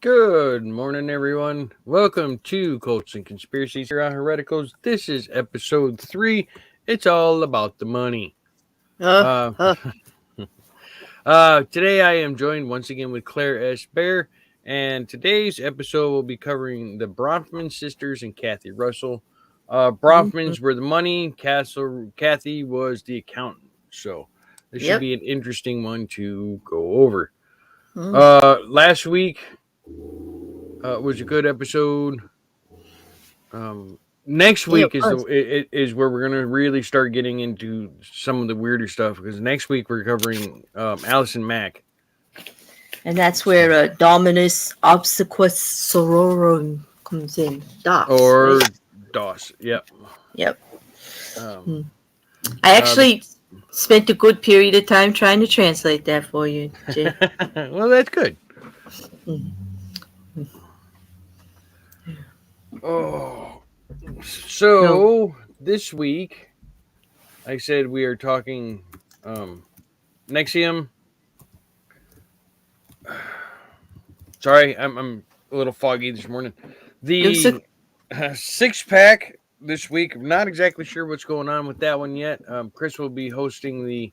Good morning, everyone. Welcome to Cults and Conspiracies here on Hereticals. This is episode 3. It's all about the money. Uh, Uh, uh, Today, I am joined once again with Claire S. Bear, and today's episode will be covering the Bronfman sisters and Kathy Russell. mhm. Bronfmans were the money, Kathy was the accountant. So, this should Yep. be an interesting one to go over. Mm. Last week was a good episode. Next Yeah, it week was. is where we're gonna really start getting into some of the weirder stuff because next week we're covering Allison Mack. And that's So, where Dominus Obsequus Sororum comes in. DOS, right? or Doss, yep. Yep. Um, Mm. I uh, actually spent a good period of time trying to translate that for you, Jay. well, that's good. Mm. Oh, So, so this week, like I said, we are talking NXVIM. Sorry, I'm a little foggy this morning. it was a, The six pack this week. I'm not exactly sure what's going on with that one yet. Chris will be hosting the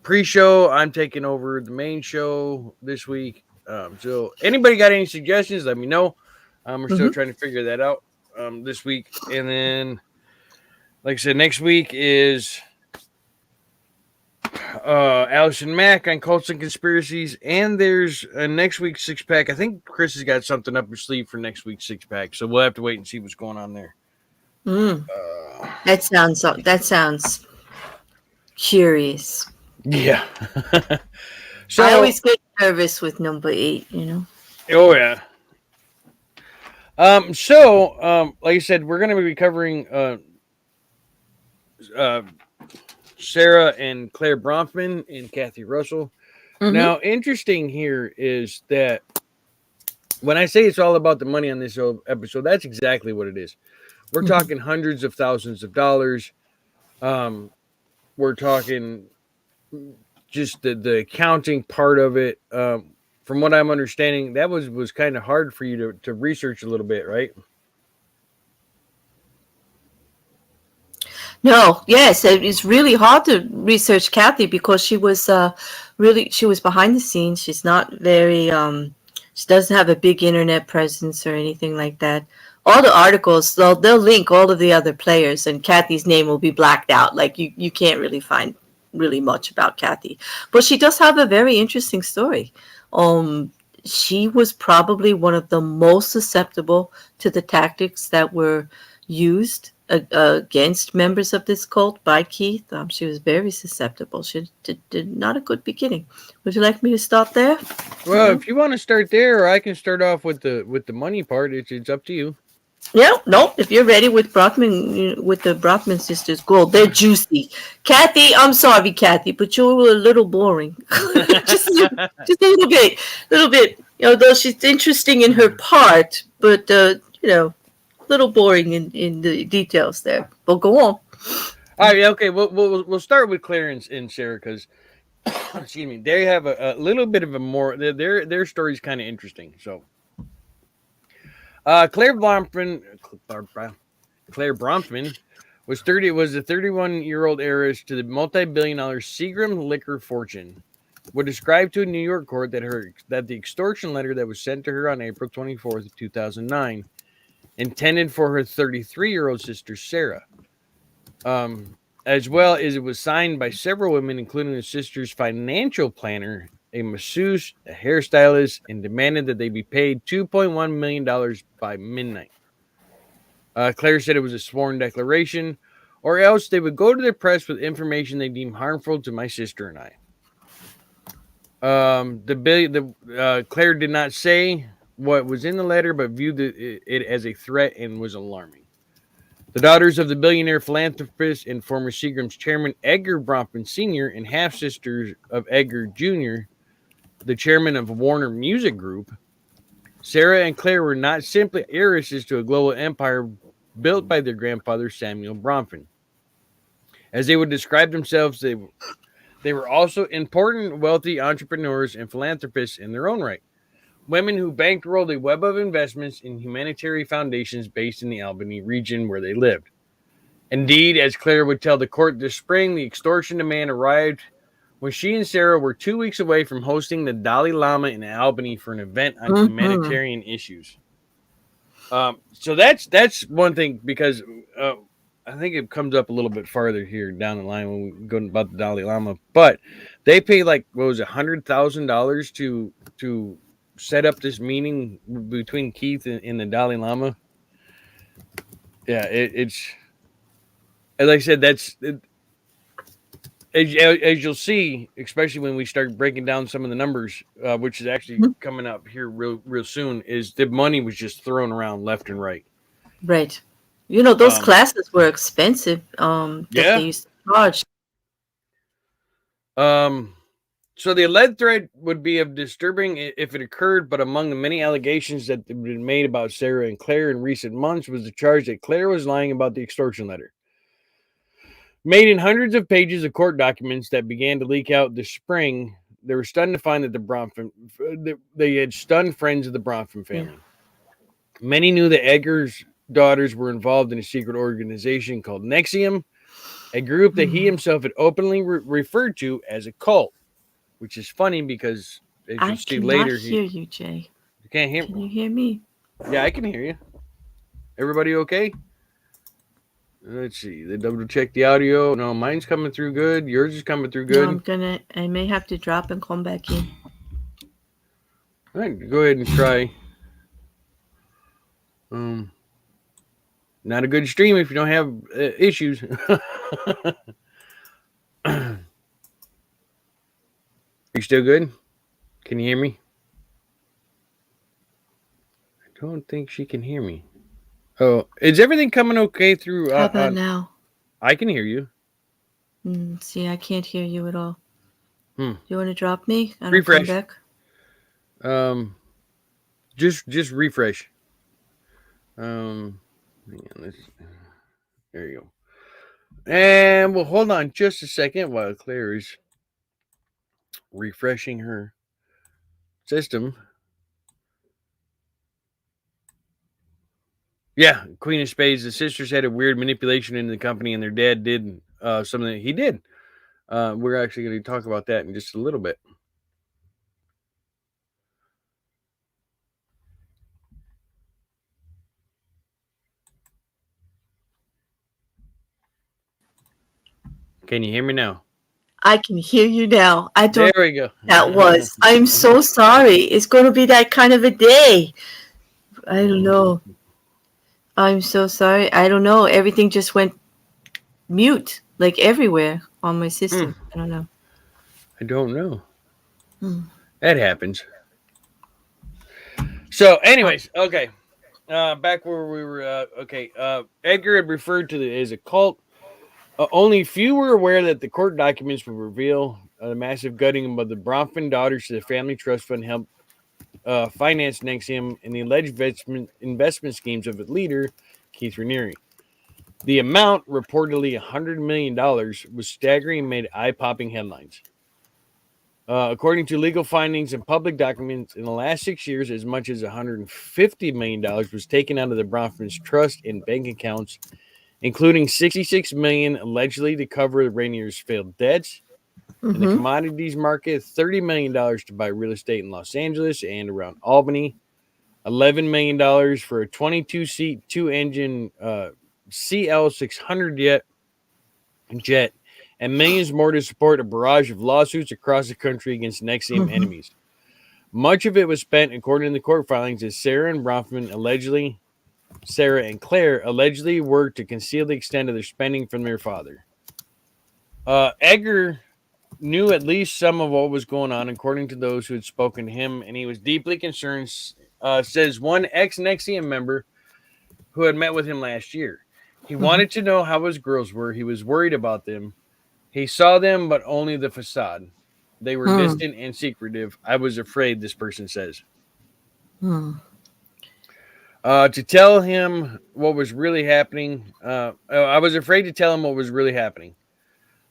pre-show. I'm taking over the main show this week. So anybody got any suggestions? Let me know. We're still mhm. trying to figure that out this week. And then, like I said, next week is Allison Mack on Cults and Conspiracies, and there's a next week's six pack. I think Chris has got something up his sleeve for next week's six pack, so we'll have to wait and see what's going on there. Mm. Uh, That sounds curious. yeah. I So, always get nervous with number 8. oh yeah. Like I said, we're going to be covering uh, Sarah and Claire Bronfman and Kathy Russell. Mm-hmm. Now, interesting here is that when I say it's all about the money on this episode, that's exactly what it is. We're Mm-hmm. talking hundreds of thousands of dollars. We're talking just the accounting part of it. From what I'm understanding, that was kind of hard for you to research a little bit, right? No, yes, it's really hard to research Kathy because she was behind the scenes. She's not very she doesn't have a big internet presence or anything like that. All the articles they'll link all of the other players and Kathy's name will be blacked out. Like you can't really find really much about Kathy. But she does have a very interesting story. She was probably one of the most susceptible to the tactics that were used against members of this cult by Keith. She was very susceptible. She did not a good beginning. Would you like me to stop there? Well, if you want to start there, or I can start off with the money part. It's up to you. Yeah, no. If you're ready with with the Brockman sisters, go. They're juicy. Kathy, I'm sorry, Kathy, but you were a little boring. just, just a little bit. Though she's interesting in her part, but a little boring in the details there. But go on. All right, okay. We'll start with Claire and Sarah because excuse me, they have a little bit of a more their story's kind of interesting. So, Claire Bronfman, Claire Bronfman was a 31-year-old heiress to the multi-billion-dollar Seagram liquor fortune. Was described to a New York court that the extortion letter that was sent to her on April 24th of 2009 intended for her 33-year-old sister Sarah. As well as it was signed by several women, including the sister's financial planner, a masseuse, a hairstylist, and demanded that they be paid $2.1 million by midnight. Claire said it was a sworn declaration, or else they would go to the press with information they deemed harmful to my sister and I. Claire did not say what was in the letter, but viewed it as a threat and was alarming. The daughters of the billionaire philanthropist and former Seagram's chairman Edgar Bronfman Sr. and half-sisters of Edgar Jr., the chairman of Warner Music Group, Sarah and Claire were not simply heiresses to a global empire built by their grandfather Samuel Bronfman. As they would describe themselves, they were also important, wealthy entrepreneurs and philanthropists in their own right. women who bankrolled a web of investments in humanitarian foundations based in the Albany region where they lived. Indeed, as Claire would tell the court this spring, the extortion demand arrived when she and Sarah were 2 weeks away from hosting the Dalai Lama in Albany for an event on Mm-hmm. humanitarian issues. So that's one thing because I think it comes up a little bit farther here down the line when we go about the Dalai Lama. But they pay like what was it, $100,000 to set up this meeting between Keith and the Dalai Lama. Yeah, it's as I said, as you'll see, especially when we start breaking down some of the numbers, which is actually coming up here real soon, is the money was just thrown around left and right. Right. You know, those Um, classes were expensive, that they yeah. used to charge. So the alleged threat would be of disturbing if it occurred, but among the many allegations that have been made about Sarah and Claire in recent months was the charge that Claire was lying about the extortion letter. Made in hundreds of pages of court documents that began to leak out this spring, they were stunned to find that they had stunned friends of the Bronfman family. Yeah. Many knew that Edgar's daughters were involved in a secret organization called NXVIM, a group that he himself had openly referred to as a cult, which is funny because as you'll see later, hear you, Jay. You can't hear me. Can you hear me? Yeah, I can hear you. Everybody okay? Let's see. They double check the audio. No, mine's coming through good. Yours is coming through good. No, I may have to drop and come back in. All right, go ahead and try. Not a good stream if you don't have issues. Are you still good? Can you hear me? I don't think she can hear me. Oh, is everything coming okay through? How about now? I can hear you. See, I can't hear you at all. Do you want to drop me? I don't refresh. Come back? Just refresh. There you go. And we'll hold on just a second while Claire is refreshing her system. Yeah, Queen of Spades. The sisters had a weird manipulation in the company, and their dad did something that he did. We're actually going to talk about that in just a little bit. Can you hear me now? I can hear you now. I don't. There we go. That was. I'm so sorry. It's going to be that kind of a day. I don't know. I'm so sorry. I don't know. Everything just went mute, like everywhere on my system. I don't know. I don't know. That happens. So, anyways, okay. Back where we were. Okay. Edgar had referred to it as a cult. Only few were aware that the court documents would reveal the massive gutting of the Bronfman daughters to the family trust fund helped finance NXVIM and the alleged investment schemes of its leader, Keith Raniere. The amount, reportedly $100 million, was staggering and made eye-popping headlines. According to legal findings and public documents, in the last 6 years, as much as $150 million was taken out of the Bronfman's trust and bank accounts, including $66 million allegedly to cover the Rainier's failed debts. In the commodities market, $30 million to buy real estate in Los Angeles and around Albany, $11 million for a 22-seat, two-engine CL600 jet, and millions more to support a barrage of lawsuits across the country against NXVIM enemies. Much of it was spent, according to the court filings, as Sarah and Claire allegedly worked to conceal the extent of their spending from their father. Edgar knew at least some of what was going on, according to those who had spoken to him, and he was deeply concerned, says one ex-NXVIM member who had met with him last year. He wanted to know how his girls were. He was worried about them. He saw them, but only the facade. They were distant and secretive. I was afraid, this person says. To tell him what was really happening. I was afraid to tell him what was really happening.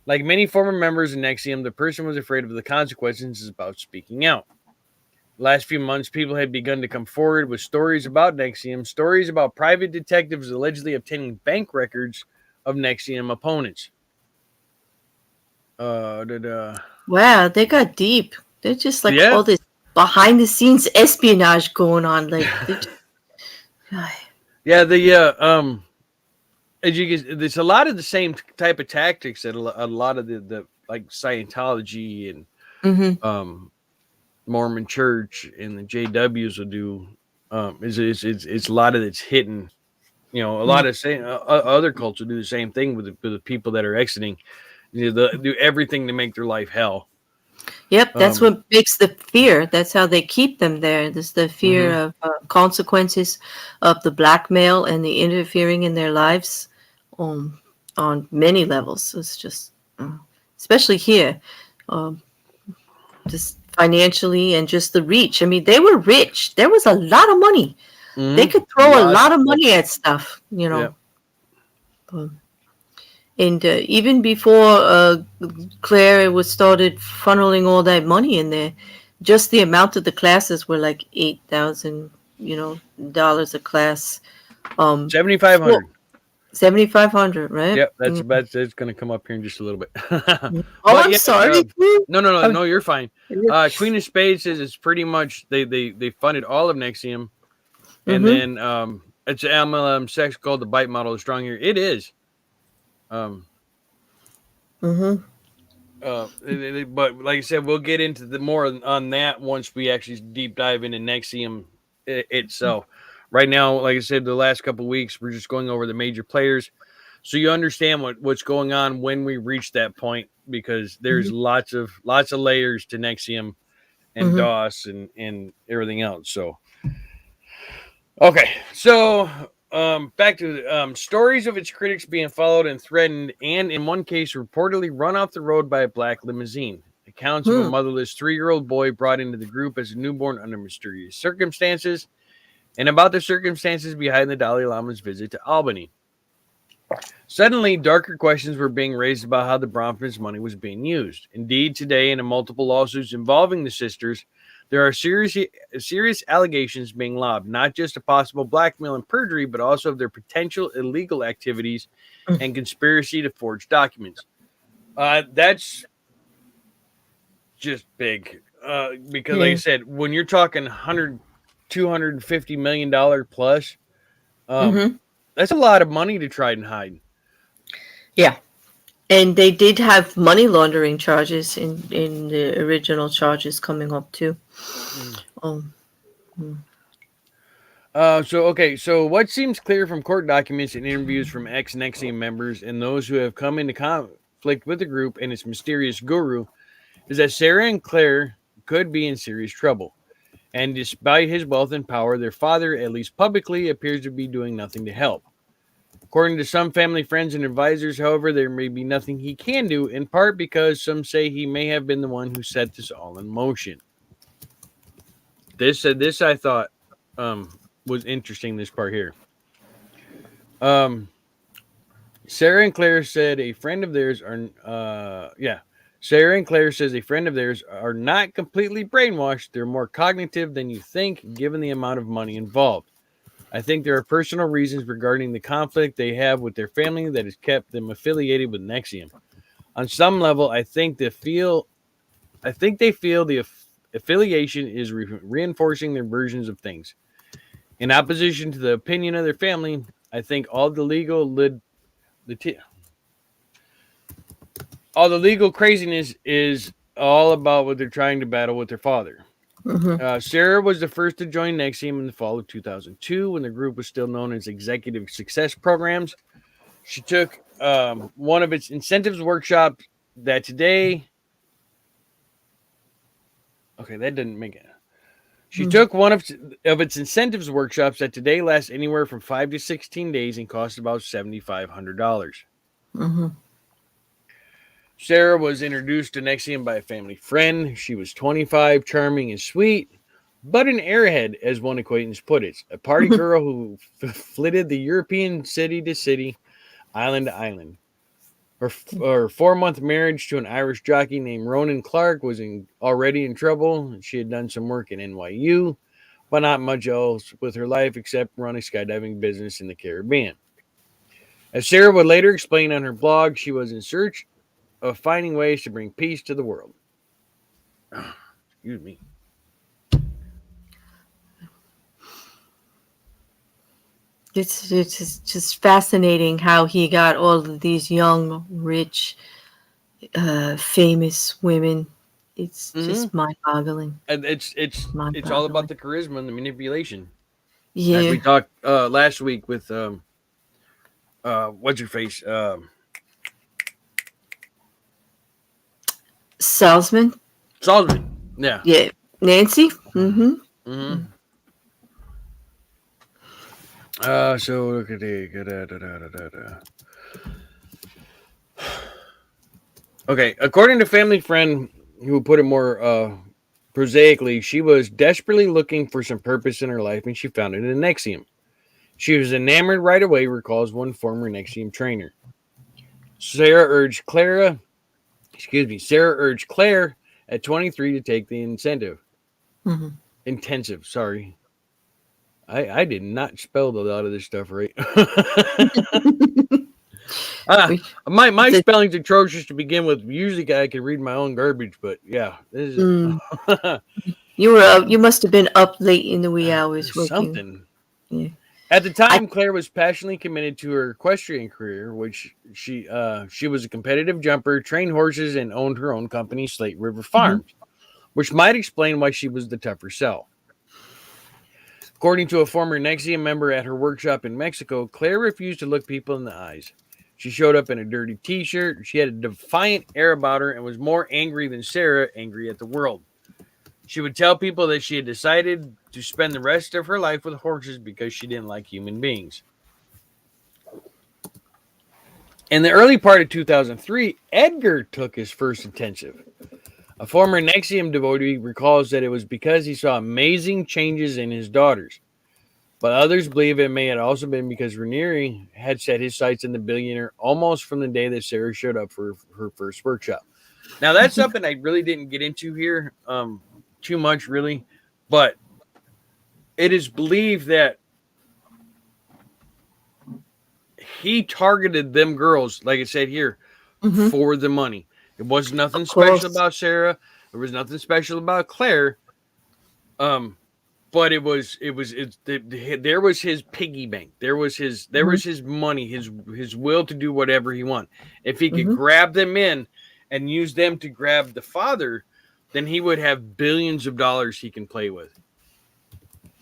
Like many former members of NXVIM, the person was afraid of the consequences about speaking out. Last few months, people had begun to come forward with stories about NXIVM, stories about private detectives allegedly obtaining bank records of NXIVM opponents. Wow, they got deep. They're just like Yeah, all this behind the scenes espionage going on. Like, yeah. As you get, there's a lot of the same type of tactics that a lot of the like Scientology and mm-hmm. Mormon Church and the JWs will do. It's a lot of it's hidden. You know, a lot of other cults will do the same thing with the people that are exiting. You know, they do everything to make their life hell. Yep, that's Um, what makes the fear. That's how they keep them there. There's the fear mhm. of consequences of the blackmail and the interfering in their lives on many levels. It's just, especially here, um, just financially and just the reach. I mean, they were rich. There was a lot of money. They could throw a Lots lot of of money at stuff, yeah. Um, And even before Claire was started funneling all that money in there, just the amount of the classes were like $8,000, dollars a class. 7,500. 7,500, right? Yep, that's about it's going to come up here in just a little bit. Oh, But I'm yeah, sorry. no, you're fine. Queen of Spades says it's pretty much they funded all of NXIVM, and Mm-hmm. then it's MLM sex called the bite model is strong here. It is. Um, Mm-hmm. but like I said, we'll get into the more on that once we actually deep dive into NXIVM itself. Right now, like I said, the last couple of weeks we're just going over the major players, so you understand what's going on when we reach that point, because there's lots of layers to NXIVM and Mm-hmm. DOS and everything else. So okay, so back to stories of its critics being followed and threatened, and in one case, reportedly run off the road by a black limousine. Accounts of a Hmm. motherless 3-year-old boy brought into the group as a newborn under mysterious circumstances, and about the circumstances behind the Dalai Lama's visit to Albany. Suddenly, darker questions were being raised about how the Bronfman's money was being used. Indeed, today, in multiple lawsuits involving the sisters, there are serious allegations being lobbed, not just of possible blackmail and perjury, but also of their potential illegal activities and conspiracy to forge documents. That's just big. Because, like I Yeah. said, when you're talking $250 million plus, um, Mm-hmm. that's a lot of money to try and hide. Yeah. And they did have money laundering charges in the original charges coming up too. Mm. Um, So what seems clear from court documents and interviews from ex-NXIVM members and those who have come into conflict with the group and its mysterious guru is that Sarah and Claire could be in serious trouble. And despite his wealth and power, their father, at least publicly, appears to be doing nothing to help. According to some family friends and advisors, however, there may be nothing he can do, in part because some say he may have been the one who set this all in motion. This I thought was interesting, this part here. Um, Sarah and Claire said a friend of theirs are Sarah and Claire says a friend of theirs are not completely brainwashed. They're more cognitive than you think, given the amount of money involved. I think there are personal reasons regarding the conflict they have with their family that has kept them affiliated with NXIVM. On some level, I think they feel the affiliation is reinforcing their versions of things. In opposition to the opinion of their family, I think the all the legal craziness is all about what they're trying to battle with their father. mm-hmm. Sarah was the first to join NXIVM in the fall of 2002 when the group was still known as Executive Success Programs. She took one of its incentives workshops that today. Okay, that didn't make it. She took one of its incentives workshops that today lasts anywhere from 5 to 16 days and costs about $7,500. Mm-hmm. Sarah was introduced to NXIVM by a family friend. She was 25, charming and sweet, but an airhead, as one acquaintance put it. A party girl who flitted the European city to city, island to island. Her 4-month marriage to an Irish jockey named Ronan Clark was already in trouble. She had done some work in NYU, but not much else with her life except run a skydiving business in the Caribbean. As Sarah would later explain on her blog, she was in search of finding ways to bring peace to the world. Excuse me. It's just fascinating how he got all of these young, rich, famous women. It's just mind-boggling. And it's all about the charisma and the manipulation. As Yeah, we talked last week with what's your face? Salzman. Salzman. Yeah. Yeah, Nancy. Mm-hmm. Mm-hmm. So look at the. Okay, according to family friend who put it more prosaically, she was desperately looking for some purpose in her life, and she found it in NXVIM. She was enamored right away, recalls one former NXVIM trainer. Sarah urged Claire at 23 to take the Mm-hmm. intensive. Sorry, I did not spell a lot of this stuff right. My spelling's atrocious to begin with. Usually, I can read my own garbage, but yeah, this is You must have been up late in the wee hours working. something. Yeah. At the time, Claire was passionately committed to her equestrian career, which she was a competitive jumper, trained horses, and owned her own company, Slate River Farms, which might explain why she was the tougher sell. According to a former NXVIM member at her workshop in Mexico, Claire refused to look people in the eyes. She showed up in a dirty t-shirt. She had a defiant air about her and was more angry than Sarah, angry at the world. She would tell people that she had decided to spend the rest of her life with horses because she didn't like human beings. In the early part of 2003, Edgar took his first intensive. A former NXVIM devotee recalls that it was because he saw amazing changes in his daughters. But others believe it may have also been because Raniere had set his sights on the billionaire almost from the day that Sarah showed up for her first workshop. Now, that's something I really didn't get into here too much, really. But it is believed that he targeted them girls, like it said here, for the money. It was nothing special about Sarah. There was nothing special about Claire. But there was his piggy bank. There was his money, his will to do whatever he wanted. If he could grab them in and use them to grab the father, then he would have billions of dollars he can play with.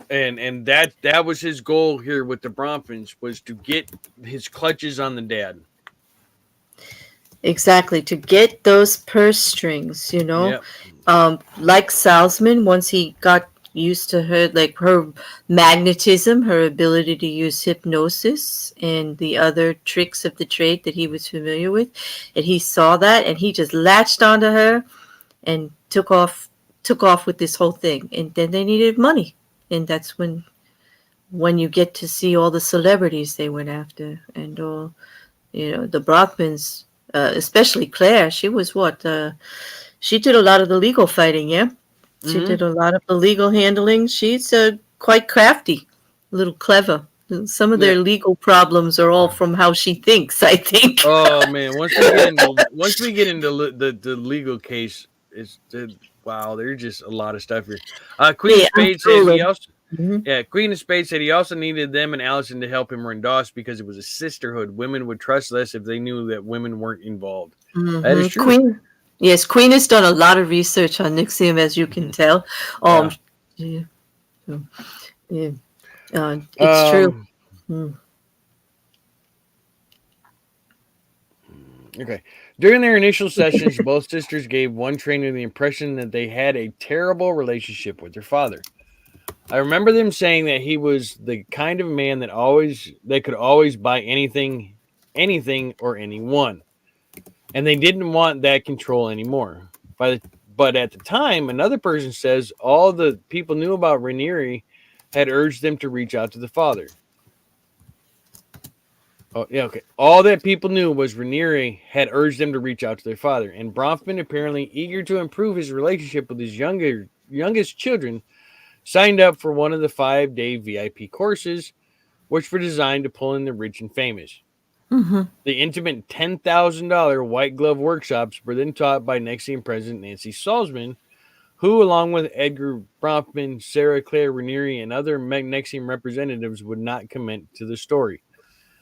And that was his goal here with the Bronfmans, was to get his clutches on the dad. Exactly, to get those purse strings, Yep. Like Salzman, once he got used to her, like her magnetism, her ability to use hypnosis and the other tricks of the trade that he was familiar with, and he saw that and he just latched onto her and took off with this whole thing. And then they needed money, and that's when you get to see all the celebrities they went after, and all, the Brockmans, especially Claire. She was she did a lot of the legal fighting. Yeah, she did a lot of the legal handling. She's quite crafty, a little clever. Some of their legal problems are all from how she thinks, I think. Oh man, once we get into the legal case, wow, there's just a lot of stuff here. Queen of Spades said he also Queen of Spades said he also needed them and Allison to help him run DOS because it was a sisterhood. Women would trust less if they knew that women weren't involved. That is true. Queen has done a lot of research on NXVIM, as you can tell. It's true. Okay. During their initial sessions, both sisters gave one trainer the impression that they had a terrible relationship with their father. I remember them saying that he was the kind of man that could always buy anything or anyone. And they didn't want that control anymore. But at the time, another person says all the people knew about Raniere had urged them to reach out to the father. Oh, yeah, okay. All that people knew was Raniere had urged them to reach out to their father, and Bronfman, apparently eager to improve his relationship with his youngest children, signed up for one of the 5-day VIP courses, which were designed to pull in the rich and famous. Mm-hmm. The intimate $10,000 white glove workshops were then taught by NXIVM President Nancy Salzman, who, along with Edgar Bronfman, Sarah Claire Raniere, and other NXIVM representatives, would not comment to the story.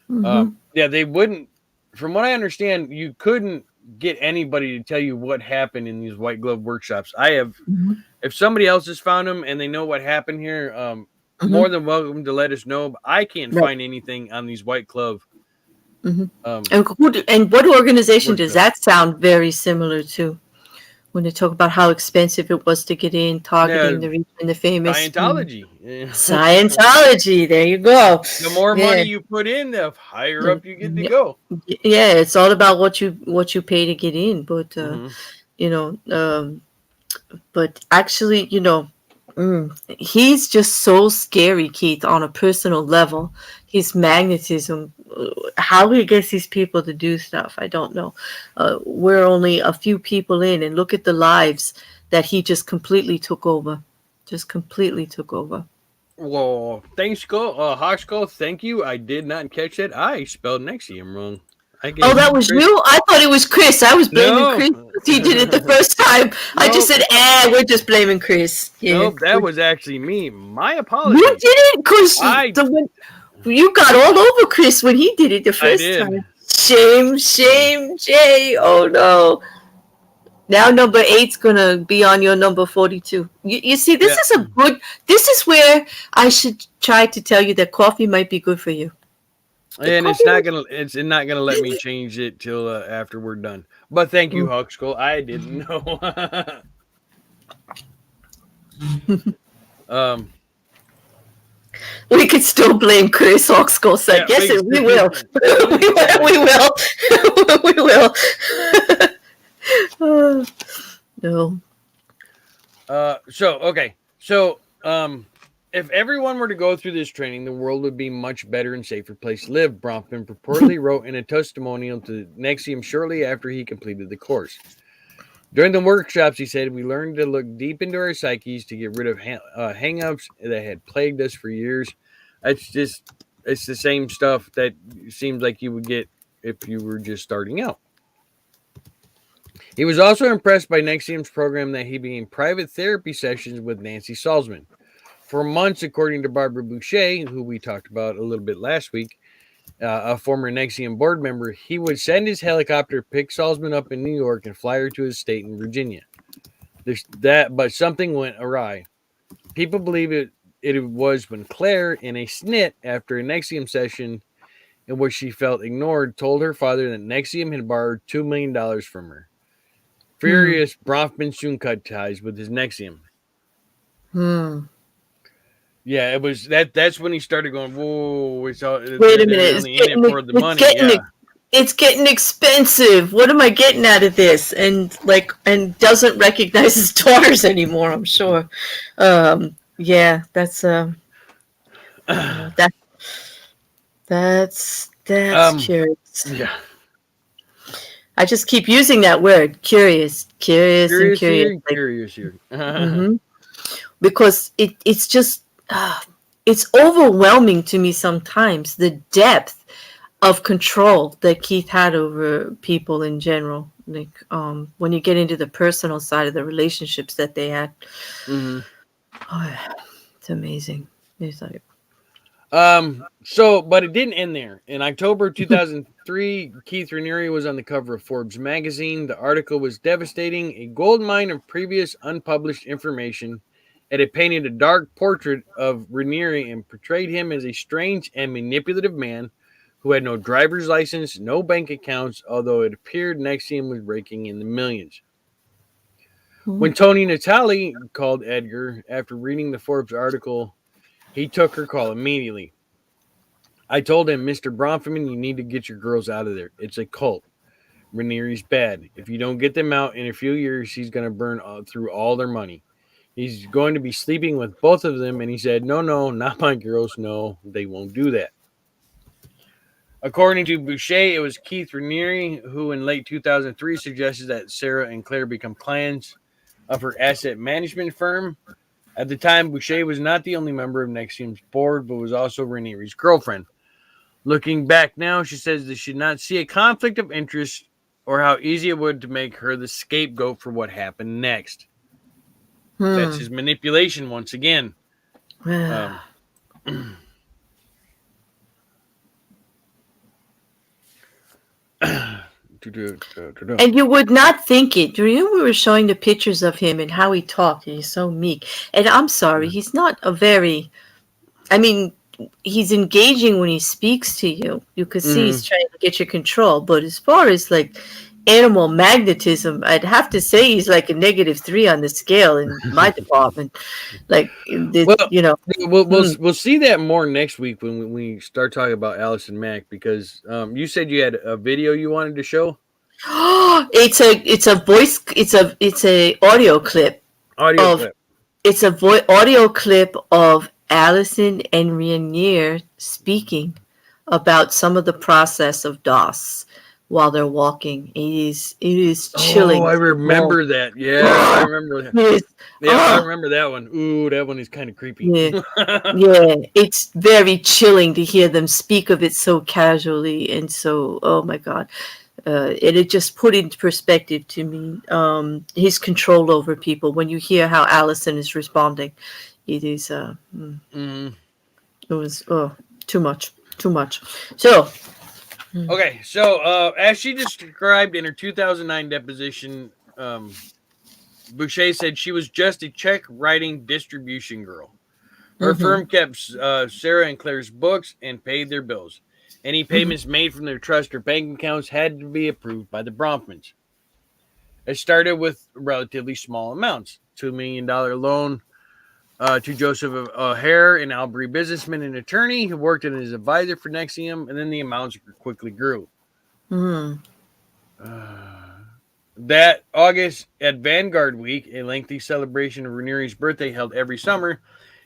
Mm-hmm. Yeah, they wouldn't. From what I understand, you couldn't get anybody to tell you what happened in these white glove workshops. I have, Mm-hmm. if somebody else has found them and they know what happened here, Mm-hmm. more than welcome to let us know. But I can't Right. find anything on these white glove Mm-hmm. um, And what organization does workshops. that sound very similar to? When they talk about how expensive it was to get in, Yeah, targeting the rich and the famous. Scientology. Scientology. There you go. The more money Yeah. you put in, the higher And, up you get to go. yeah, it's all about what you pay to get in. But Hmm. you know, but actually, he's just so scary, Keith, on a personal level. His magnetism, how he gets these people to do stuff, I don't know. We're only a few people in, and look at the lives that he just completely took over. Just completely took over. Well, thanks, Hawkskull. Thank you. I did not catch that. I spelled Nexium wrong. I Oh, gave that was Chris. you? I thought it was Chris. I was blaming No, Chris because he did it the first time. I just nope, said, we're just blaming Chris. Yeah. nope. That was actually me. My You apologies. did it because I you got all over Chris when he did it the I first did. time. Shame, shame, Jay. Oh no. Now number eight's gonna be on your number 42. You see, this Yeah, is a good. This is where I should try to tell you that coffee might be good for you. The and coffee. it's not gonna let me change it till after we're done. But thank you, Mm. Hawkskull. I didn't know. um. We could still blame Chris Oxco said. Yeah. Yes, Big. we will. We will. No. So okay. So if everyone were to go through this training, the world would be much better and safer place to live. Bronfman purportedly wrote in a testimonial to NXIVM shortly after he completed the course. During the workshops, he said, we learned to look deep into our psyches to get rid of hang-ups that had plagued us for years. It's the same stuff that seems like you would get if you were just starting out. He was also impressed by NXIVM's program that he began private therapy sessions with Nancy Salzman. For months, according to Barbara Boucher, who we talked about a little bit last week, a former NXIVM board member, he would send his helicopter, pick Salzman up in New York, and fly her to his state in Virginia. But something went awry. People believe it was when Claire, in a snit after a NXIVM session in which she felt ignored, told her father that NXIVM had borrowed $2 million from her. Hmm. Furious, Bronfman soon cut ties with his NXIVM. Hmm. Yeah, it was that's when he started going, whoa, Wait a they're minute. only in it for the It's money. getting Yeah. it's getting expensive. What am I getting out of this? And doesn't recognize his daughters anymore, I'm sure. Yeah, that that's um, curious. yeah. I just keep using that word, curious, curious and Curious curious. here, Like, curious here. hmm because it's just it's overwhelming to me sometimes, the depth of control that Keith had over people in general. Like when you get into the personal side of the relationships that they had, Hmm. oh, it's amazing. It's like, But it didn't end there. In October 2003, Keith Raniere was on the cover of Forbes magazine. The article was devastating, a gold mine of previous unpublished information. And it painted a dark portrait of Raniere and portrayed him as a strange and manipulative man who had no driver's license, no bank accounts, although it appeared NXIVM was raking in the millions. hmm. When Tony Natali called Edgar after reading the Forbes article, he took her call immediately. I told him, Mr. Bronfman, you need to get your girls out of there. It's a cult. Raniere's bad. If you don't get them out in a few years, he's going to burn through all their money. He's going to be sleeping with both of them. And he said, no, not my girls. No, they won't do that. According to Boucher, it was Keith Raniere who in late 2003 suggested that Sarah and Claire become clients of her asset management firm. At the time, Boucher was not the only member of NXVIM's board, but was also Raniere's girlfriend. Looking back now, she says that she did not see a conflict of interest or how easy it would to make her the scapegoat for what happened next. That's his manipulation once again. And you would not think it. You know, we were showing the pictures of him and how he talked. He's so meek. And I'm sorry, he's not a very, I mean, he's engaging when he speaks to you. You could see he's trying to get your control. But as far as like animal magnetism, I'd have to say he's like a -3 on the scale in my department. Like, we'll see that more next week when we start talking about Allison Mack, because you said you had a video you wanted to show. It's a audio clip. It's a audio clip of Allison and Raniere speaking about some of the process of DOS while they're walking. It is chilling. Oh, I remember that. Yeah, I remember that. I remember that one. Ooh, that one is kind of creepy. Yeah. Yeah, it's very chilling to hear them speak of it so casually and so, oh my God. It just put into perspective to me his control over people. When you hear how Allison is responding, it is it was too much. So okay, so as she described in her 2009 deposition, Boucher said she was just a check writing distribution girl. Her firm kept Sarah and Claire's books and paid their bills. Any payments made from their trust or bank accounts had to be approved by the Bronfmans. It started with relatively small amounts: $2 million loan to Joseph O'Hare, an Albury businessman and attorney who worked as an advisor for NXVIM, and then the amounts quickly grew. That August, at Vanguard Week, a lengthy celebration of Raniere's birthday held every summer,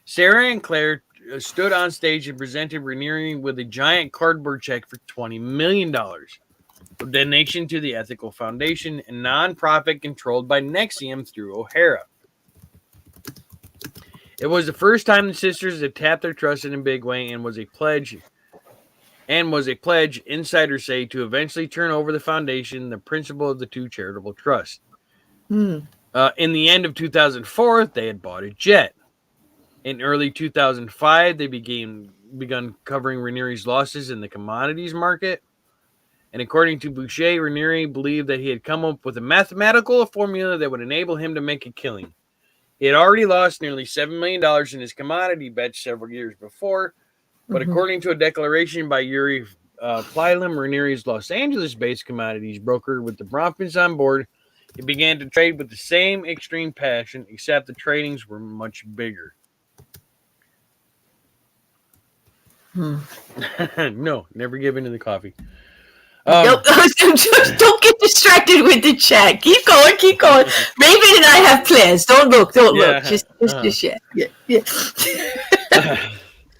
Sarah and Claire stood on stage and presented Raniere with a giant cardboard check for $20 million, a donation to the Ethical Foundation, a nonprofit controlled by NXVIM through O'Hara. It was the first time the sisters had tapped their trust in a big way, and was a pledge, insiders say, to eventually turn over the foundation, the principal of the two charitable trusts. In the end of 2004, they had bought a jet. In early 2005, they begun covering Raniere's losses in the commodities market. And according to Boucher, Raniere believed that he had come up with a mathematical formula that would enable him to make a killing. He had already lost nearly $7 million in his commodity bets several years before, but according to a declaration by Yuri Plylam, Raniere's Los Angeles-based commodities broker with the Bronfmans on board, he began to trade with the same extreme passion, except the tradings were much bigger. No, never give in to the coffee. Nope. Just don't get distracted with the chat. Keep going. Raven and I have plans. Don't look. Just chat. Yeah.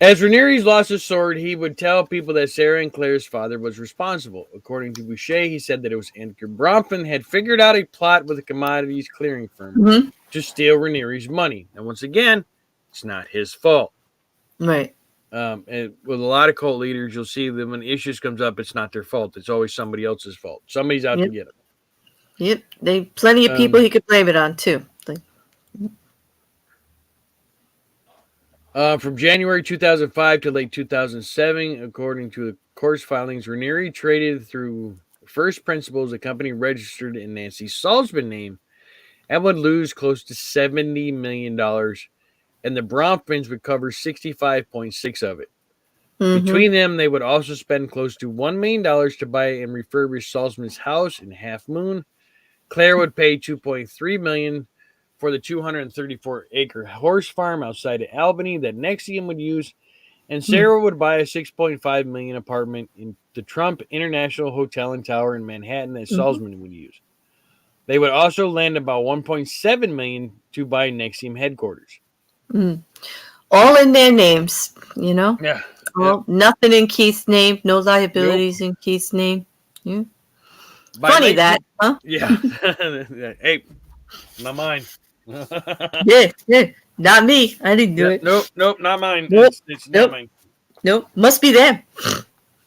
As Raniere's losses soared, he would tell people that Sarah and Claire's father was responsible. According to Boucher, he said that it was Edgar Bronfman had figured out a plot with a commodities clearing firm to steal Raniere's money. And once again, it's not his fault. Right. And with a lot of cult leaders, you'll see that when issues comes up, it's not their fault. It's always somebody else's fault. Somebody's out to get them. Yep. They plenty of people he could blame it on too. From January 2005 to late 2007, according to the course filings, Raniere traded through First Principles, a company registered in Nancy Salzman's name, and would lose close to $70 million. And the Bronfmans would cover 65.6 of it. Between them, they would also spend close to $1 million to buy and refurbish Salzman's house in Half Moon. Claire would pay $2.3 million for the 234-acre horse farm outside of Albany that NXVIM would use, and Sarah would buy a $6.5 million apartment in the Trump International Hotel and Tower in Manhattan that Salzman would use. They would also lend about $1.7 million to buy NXVIM headquarters. All in their names, you know? Yeah. Oh, nothing in Keith's name. No Nope. liabilities in Keith's name. Yeah. By Funny late, that, huh? yeah. Hey, not mine. Yeah, yeah. Not me. I didn't do Yep. it. Nope. Not mine. Nope. It's not Nope. mine. Nope. Must be them.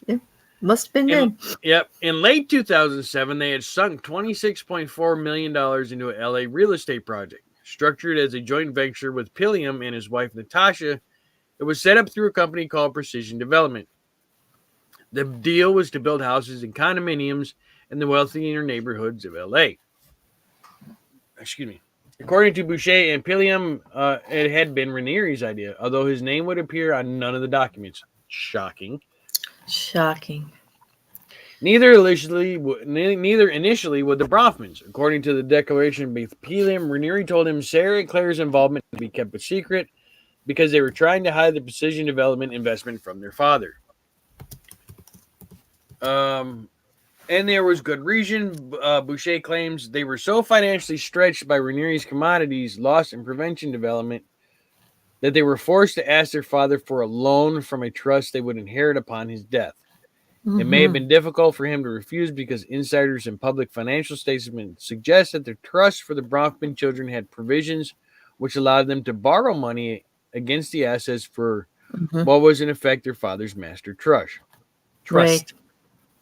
Yeah. Must have been In them. Yep. In late 2007, they had sunk $26.4 million into a LA real estate project, structured as a joint venture with Pilium and his wife Natasha. It was set up through a company called Precision Development. The deal was to build houses and condominiums in the wealthier neighborhoods of LA. Excuse me. According to Boucher and Pilium, it had been Ranieri's idea, although his name would appear on none of the documents. Shocking. Shocking. Neither initially would the Bronfmans. According to the declaration by Pilium, Ranieri told him Sarah and Claire's involvement to be kept a secret because they were trying to hide the precision development investment from their father. And there was good reason. Boucher claims they were so financially stretched by Ranieri's commodities loss and prevention development that they were forced to ask their father for a loan from a trust they would inherit upon his death. It may have been difficult for him to refuse because insiders and public financial statements suggest that the trust for the Bronfman children had provisions which allowed them to borrow money against the assets for what was in effect their father's master trust. Right.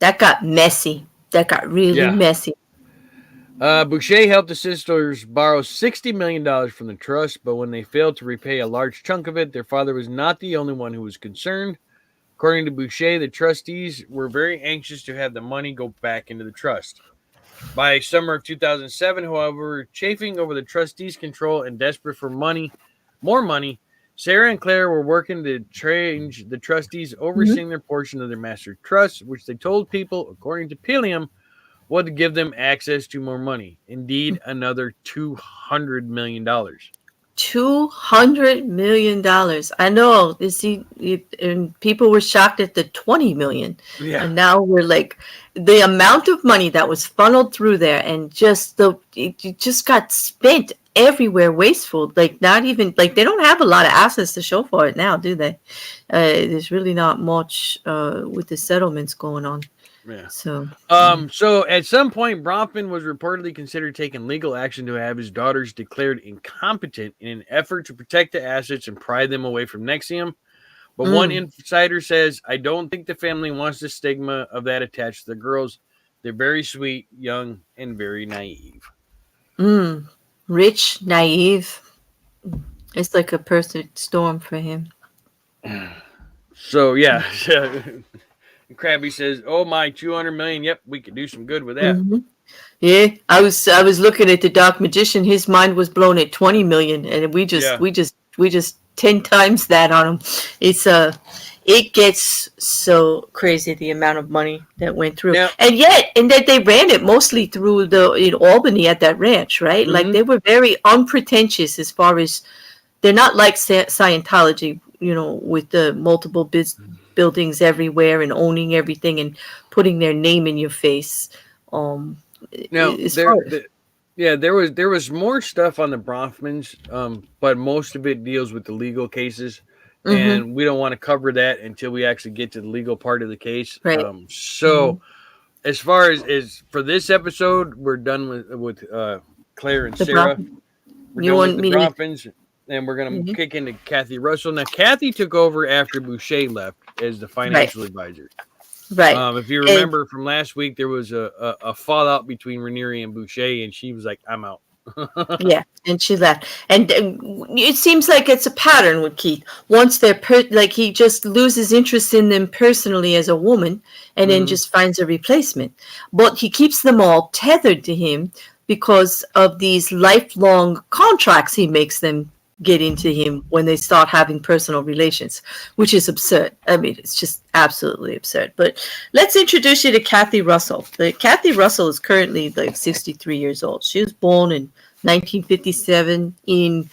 That got messy. That got really messy. Boucher helped the sisters borrow $60 million from the trust, but when they failed to repay a large chunk of it, their father was not the only one who was concerned. According to Boucher, the trustees were very anxious to have the money go back into the trust. By summer of 2007, however, chafing over the trustees' control and desperate for more money, Sarah and Claire were working to change the trustees overseeing their portion of their master trust, which they told people, according to Pilium, would give them access to more money. Indeed, another $200 million. $200 million. I know. And people were shocked at the 20 million. Yeah. And now we're like, the amount of money that was funneled through there and it just got spent everywhere wasteful. Like, not even, like, they don't have a lot of assets to show for it now, do they? There's really not much with the settlements going on. Yeah. So at some point, Bronfman was reportedly considered taking legal action to have his daughters declared incompetent in an effort to protect the assets and pry them away from NXVIM. But one insider says, I don't think the family wants the stigma of that attached to the girls. They're very sweet, young, and very naive. Rich, naive. It's like a perfect storm for him. So, yeah. Krabby says, "Oh my, 200 million. Yep, we could do some good with that." Yeah, I was looking at the Dark Magician. His mind was blown at 20 million, and we just 10 times that on him. It gets so crazy the amount of money that went through, and that they ran it mostly through in Albany at that ranch, right? Like, they were very unpretentious as far as, they're not like Scientology, with the multiple buildings everywhere and owning everything and putting their name in your face. Now, there was more stuff on the Bronfmans, but most of it deals with the legal cases, and we don't want to cover that until we actually get to the legal part of the case. Right. As far as for this episode, we're done with Claire and Sarah. We're done with the Bronfmans. And we're going to kick into Kathy Russell. Now, Kathy took over after Boucher left as the financial advisor. Right. If you remember from last week, there was a fallout between Ranieri and Boucher, and she was like, I'm out. Yeah, and she left. And it seems like it's a pattern with Keith. Once they're he just loses interest in them personally as a woman, and then just finds a replacement. But he keeps them all tethered to him because of these lifelong contracts he makes them get into him when they start having personal relations, which is absurd. I mean, it's just absolutely absurd. But let's introduce you to Kathy Russell. Kathy Russell is currently 63 years old. She was born in 1957 in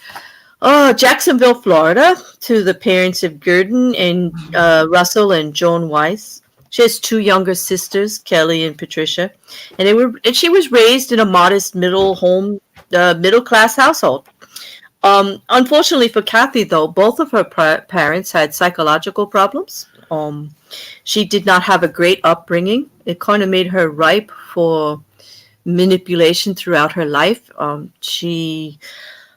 Jacksonville, Florida, to the parents of Gurdon and Russell and Joan Weiss. She has two younger sisters, Kelly and Patricia, and she was raised in a modest middle class household. Unfortunately for Kathy, though, both of her parents had psychological problems. She did not have a great upbringing. It kind of made her ripe for manipulation throughout her life.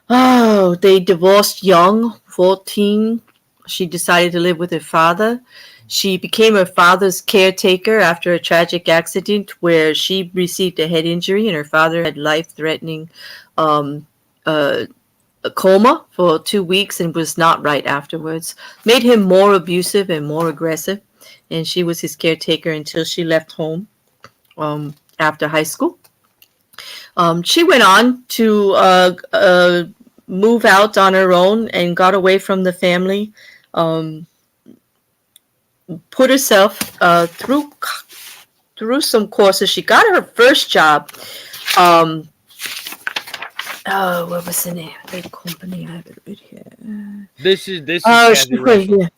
They divorced young, 14. She decided to live with her father. She became her father's caretaker after a tragic accident where she received a head injury and her father had life-threatening um, uh, a coma for 2 weeks and was not right afterwards. Made him more abusive and more aggressive. And she was his caretaker until she left home after high school. She went on to move out on her own and got away from the family. Put herself through some courses. She got her first job. What was the name of the company? I have it right here. This is Kathy Russell. Yeah.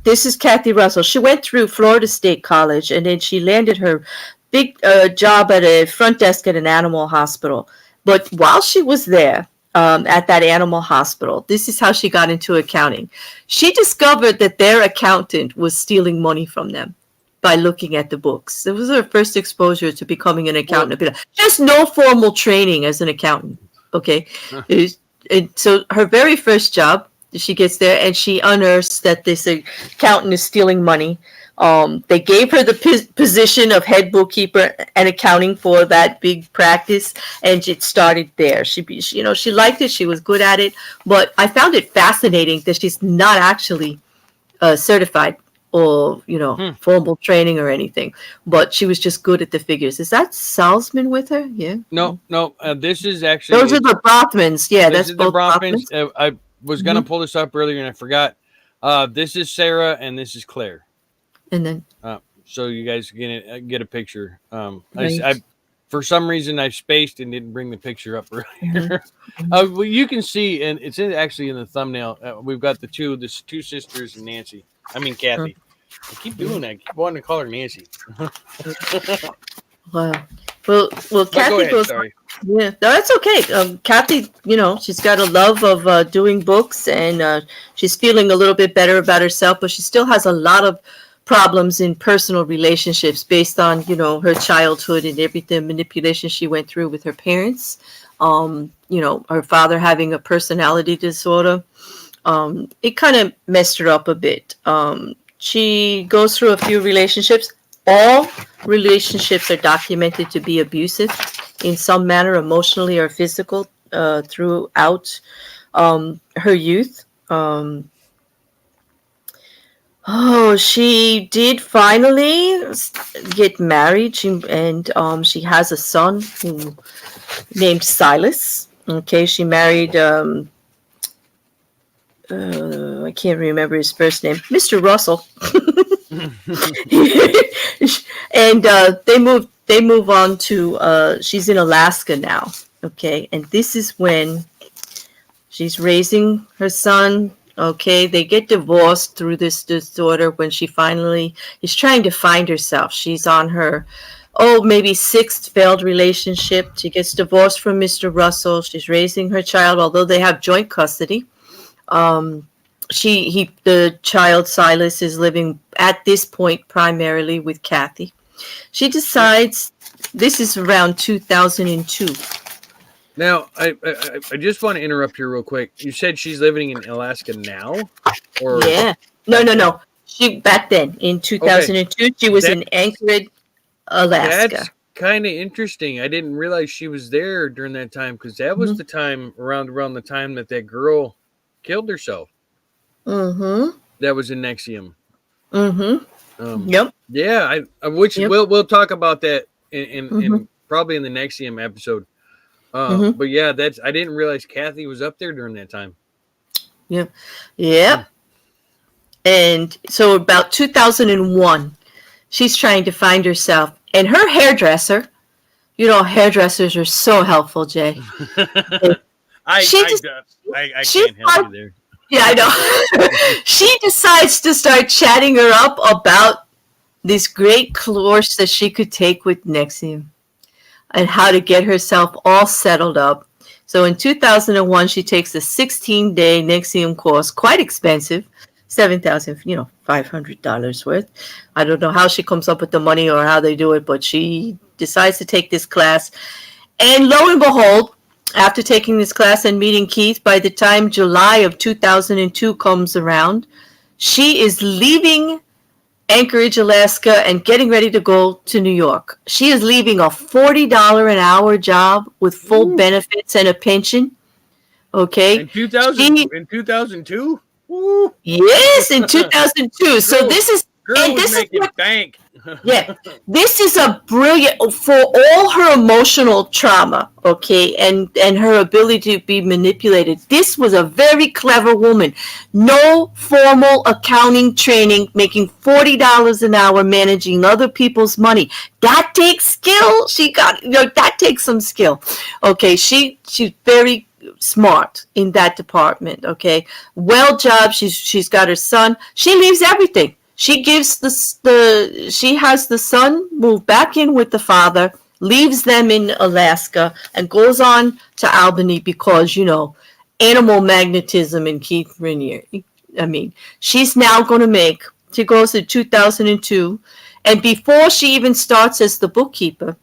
This is Kathy Russell. She went through Florida State College, and then she landed her big job at a front desk at an animal hospital. But while she was there at that animal hospital, this is how she got into accounting. She discovered that their accountant was stealing money from them by looking at the books. It was her first exposure to becoming an accountant. Just no formal training as an accountant. Okay. And so her very first job, she gets there and she unearths that this accountant is stealing money. They gave her the position of head bookkeeper and accounting for that big practice, and it started there. She liked it. She was good at it, but I found it fascinating that she's not actually certified or formal training or anything, but she was just good at the figures. Is that Salzman with her? Yeah. No. This is actually those are the Brothmans. Yeah, this that's is both the Brothmans. Brothmans. I was gonna pull this up earlier and I forgot. This is Sarah and this is Claire. And then so you guys get a picture. Right. I for some reason I spaced and didn't bring the picture up earlier. Well, you can see, and it's actually in the thumbnail. We've got the two sisters and Nancy. I mean Kathy. I keep doing that. I keep wanting to call her Nancy. Wow. Well, Kathy goes. Sorry. Yeah, no, that's okay. Kathy, she's got a love of doing books, and she's feeling a little bit better about herself, but she still has a lot of problems in personal relationships based on, her childhood and everything, manipulation she went through with her parents. Her father having a personality disorder. It kind of messed her up a bit. She goes through a few relationships. All relationships are documented to be abusive in some manner, emotionally or physical, throughout her youth. She did finally get married, and she has a son named Silas. Okay, she married. I can't remember his first name, Mr. Russell. And they move on to she's in Alaska now. Okay, and this is when she's raising her son. Okay, they get divorced through this disorder when she finally is trying to find herself. She's on her maybe sixth failed relationship. She gets divorced from Mr. Russell. She's raising her child, although they have joint custody. The child Silas is living at this point primarily with Kathy. She decides, this is around 2002. Now, I just want to interrupt here real quick. You said she's living in Alaska now, or yeah, no. She back then in 2002, she was in Anchorage, Alaska. That's kind of interesting. I didn't realize she was there during that time because that was the time around the time that girl killed herself. Mm-hmm. That was in NXVIM. Mm-hmm. Yep. Yeah, we'll talk about that in probably in the NXVIM episode. But yeah, I didn't realize Kathy was up there during that time. Yep. And so about 2001, she's trying to find herself, and her hairdresser. Hairdressers are so helpful, Jay. I can't help you there. Yeah, I know. She decides to start chatting her up about this great course that she could take with NXVIM and how to get herself all settled up. So in 2001, she takes a 16-day NXVIM course, quite expensive, $7,500 worth. I don't know how she comes up with the money or how they do it, but she decides to take this class. And lo and behold, after taking this class and meeting Keith, by the time July of 2002 comes around, she is leaving Anchorage, Alaska, and getting ready to go to New York. She is leaving a $40 an hour job with full benefits and a pension. Okay. In 2002? Woo. Yes, in 2002. So this is, Girl was making bank. Yeah, this is a brilliant, for all her emotional trauma, okay, and her ability to be manipulated. This was a very clever woman. No formal accounting training, making $40 an hour, managing other people's money. That takes skill. That takes some skill. Okay, she's very smart in that department. Okay, well job. She's got her son. She leaves everything. She gives she has the son move back in with the father, leaves them in Alaska, and goes on to Albany because, animal magnetism in Keith Rainier. I mean, she's now going to she goes to 2002, and before she even starts as the bookkeeper,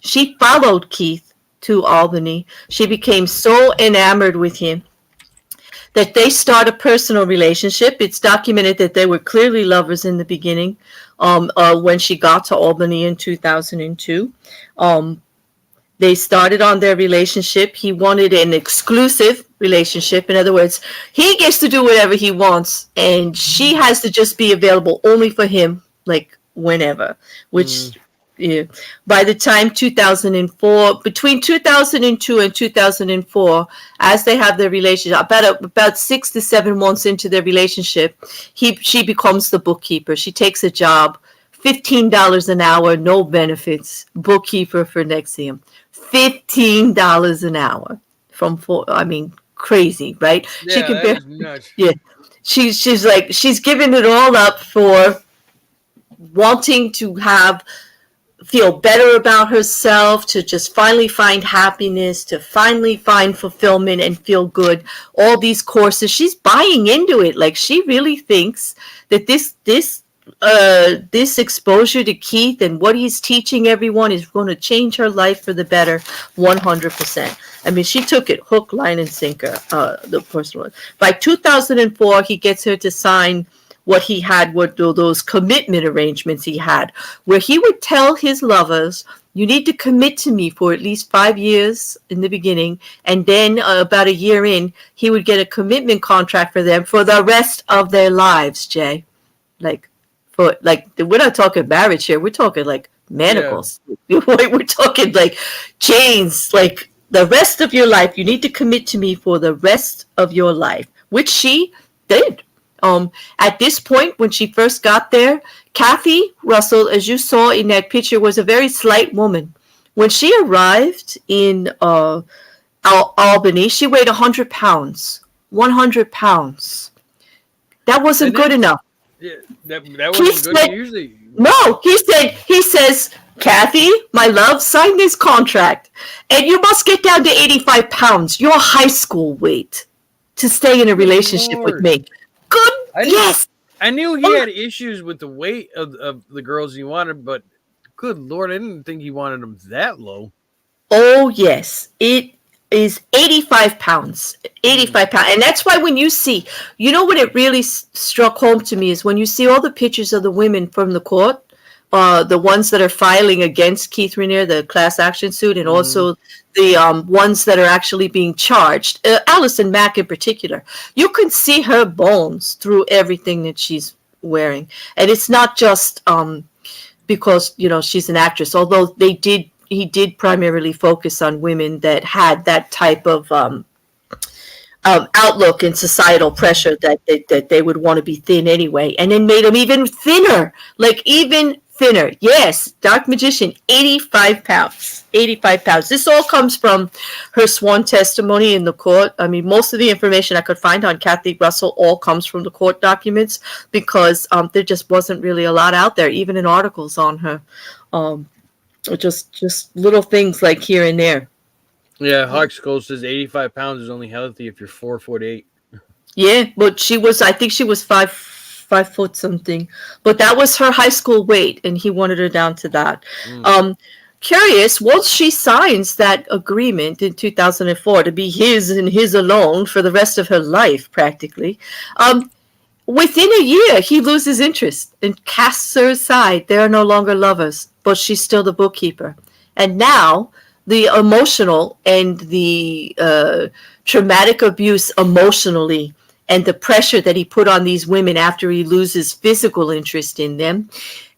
she followed Keith to Albany. She became so enamored with him that they start a personal relationship. It's documented that they were clearly lovers in the beginning when she got to Albany in 2002. They started on their relationship. He wanted an exclusive relationship. In other words, he gets to do whatever he wants, and she has to just be available only for him, like whenever, which... Yeah. By the time 2004, between 2002 and 2004, as they have their relationship, about 6 to 7 months into their relationship, she becomes the bookkeeper. She takes a job, $15 an hour, no benefits, bookkeeper for NXVIM. $15 an hour crazy, right? Yeah, she can that is nuts. Yeah, she's giving it all up for wanting to feel better about herself, to just finally find happiness, to finally find fulfillment and feel good. All these courses, she's buying into it. Like, she really thinks that this exposure to Keith and what he's teaching everyone is going to change her life for the better 100%. I mean, she took it hook, line, and sinker, the personal. By 2004, he gets her to sign what he had, what those commitment arrangements he had, where he would tell his lovers, you need to commit to me for at least 5 years in the beginning, and then about a year in, he would get a commitment contract for them for the rest of their lives, Jay. We're not talking marriage here, we're talking like manacles. Yeah. We're talking like chains, like the rest of your life. You need to commit to me for the rest of your life, which she did. At this point, when she first got there, Kathy Russell, as you saw in that picture, was a very slight woman. When she arrived in Albany, she weighed 100 pounds. 100 pounds. That wasn't good enough. Yeah, that wasn't good usually. No, he says, Kathy, my love, sign this contract, and you must get down to 85 pounds, your high school weight, to stay in a relationship with me. Good. Yes. I knew he had issues with the weight of the girls he wanted, but good Lord, I didn't think he wanted them that low. Oh, yes. It is 85 pounds. 85 pounds. And that's why when you see, what it really struck home to me is when you see all the pictures of the women from the court, the ones that are filing against Keith Rainier, the class action suit, and also the ones that are actually being charged, Allison Mack in particular, you can see her bones through everything that she's wearing. And it's not just because, she's an actress, although he did primarily focus on women that had that type of outlook and societal pressure that they would want to be thin anyway, and then made them even thinner, thinner. Yes, Dark Magician, 85 pounds. 85 pounds. This all comes from her sworn testimony in the court. I mean, most of the information I could find on Kathy Russell all comes from the court documents because there just wasn't really a lot out there, even in articles on her. Just little things like here and there. Yeah, Hawk Skull says 85 pounds is only healthy if you're 4'8". Yeah, but I think she was 5 foot something, but that was her high school weight, and he wanted her down to that. Mm. Um, Curious, once she signs that agreement in 2004 to be his and his alone for the rest of her life, practically, um, within a year, he loses interest and casts her aside. They are no longer lovers, but she's still the bookkeeper. And now, the emotional and the traumatic abuse emotionally and the pressure that he put on these women after he loses physical interest in them,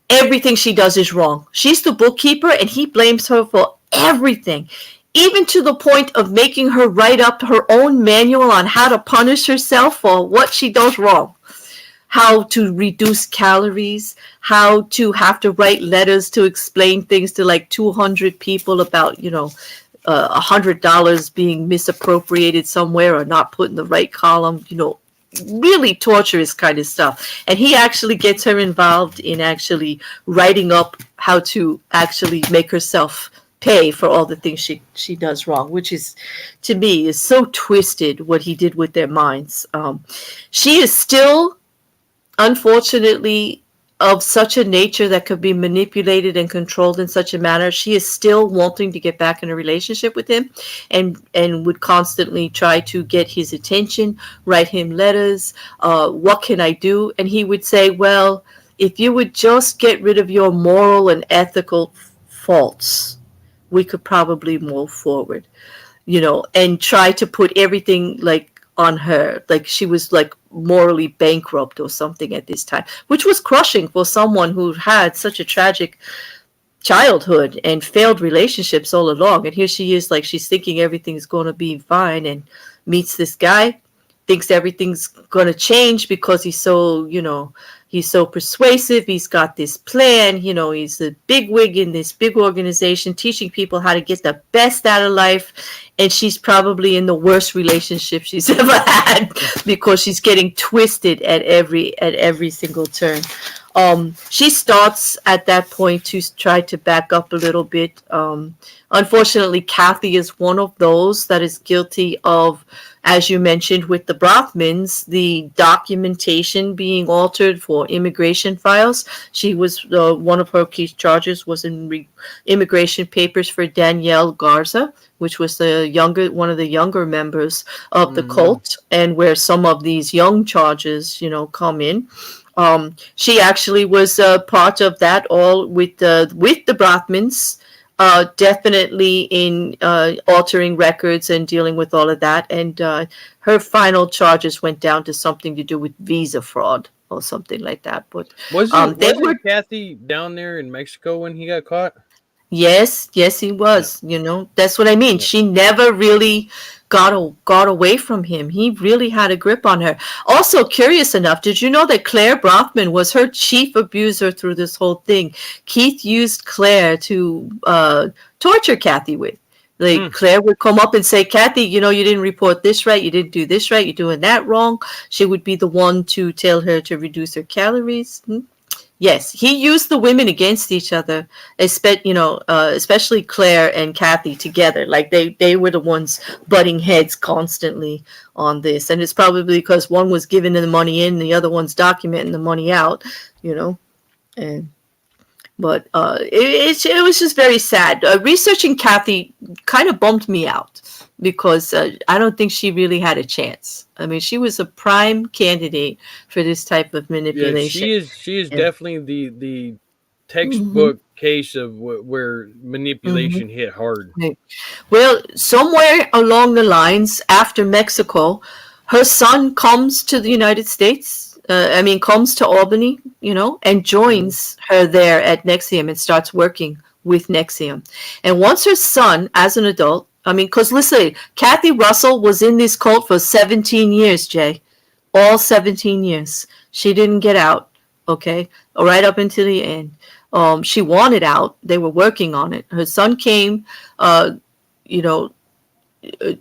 everything she does is wrong. She's the bookkeeper, and he blames her for everything, even to the point of making her write up her own manual on how to punish herself for what she does wrong, how to reduce calories, how to have to write letters to explain things to like 200 people about, $100 being misappropriated somewhere or not put in the right column, really torturous kind of stuff. And he actually gets her involved in actually writing up how to actually make herself pay for all the things she does wrong, which is, to me, is so twisted what he did with their minds. She is still, unfortunately, of such a nature that could be manipulated and controlled in such a manner. She is still wanting to get back in a relationship with him, and would constantly try to get his attention, write him letters. What can I do? And he would say, well, if you would just get rid of your moral and ethical faults, we could probably move forward, and try to put everything like on her, like she was like morally bankrupt or something at this time, which was crushing for someone who had such a tragic childhood and failed relationships all along. And here she is, like she's thinking everything's going to be fine, and meets this guy, thinks everything's going to change because he's so persuasive. He's got this plan. He's a big wig in this big organization teaching people how to get the best out of life. And she's probably in the worst relationship she's ever had because she's getting twisted at every single turn. She starts at that point to try to back up a little bit. Unfortunately, Kathy is one of those that is guilty of, as you mentioned with the Brothmans, the documentation being altered for immigration files. She was one of her key charges was in immigration papers for Danielle Garza, which was one of the younger members of the cult, and where some of these young charges, come in. She actually was part of that, all with the Brothmans, definitely in altering records and dealing with all of that. And her final charges went down to something to do with visa fraud or something like that. But wasn't Kathy down there in Mexico when he got caught? Yes, he was. That's what I mean. Yeah. She never really got away from him. He really had a grip on her. Also, curious enough, did you know that Claire Brothman was her chief abuser through this whole thing? Keith used Claire to torture Kathy with. Like Claire would come up and say, Kathy, you didn't report this right. You didn't do this right. You're doing that wrong. She would be the one to tell her to reduce her calories. Yes, he used the women against each other, especially Claire and Kathy together. Like they were the ones butting heads constantly on this. And it's probably because one was giving the money in, the other one's documenting the money out, and but it was just very sad. Researching Kathy kind of bummed me out because I don't think she really had a chance. I mean, she was a prime candidate for this type of manipulation. Yeah, she is definitely the textbook case of where manipulation hit hard. Well, somewhere along the lines, after Mexico, her son comes to the United States. Comes to Albany, and joins her there at NXVIM and starts working with NXVIM. And once her son, as an adult, because listen, Kathy Russell was in this cult for 17 years, Jay. All 17 years. She didn't get out, okay? Right up until the end. She wanted out. They were working on it. Her son came,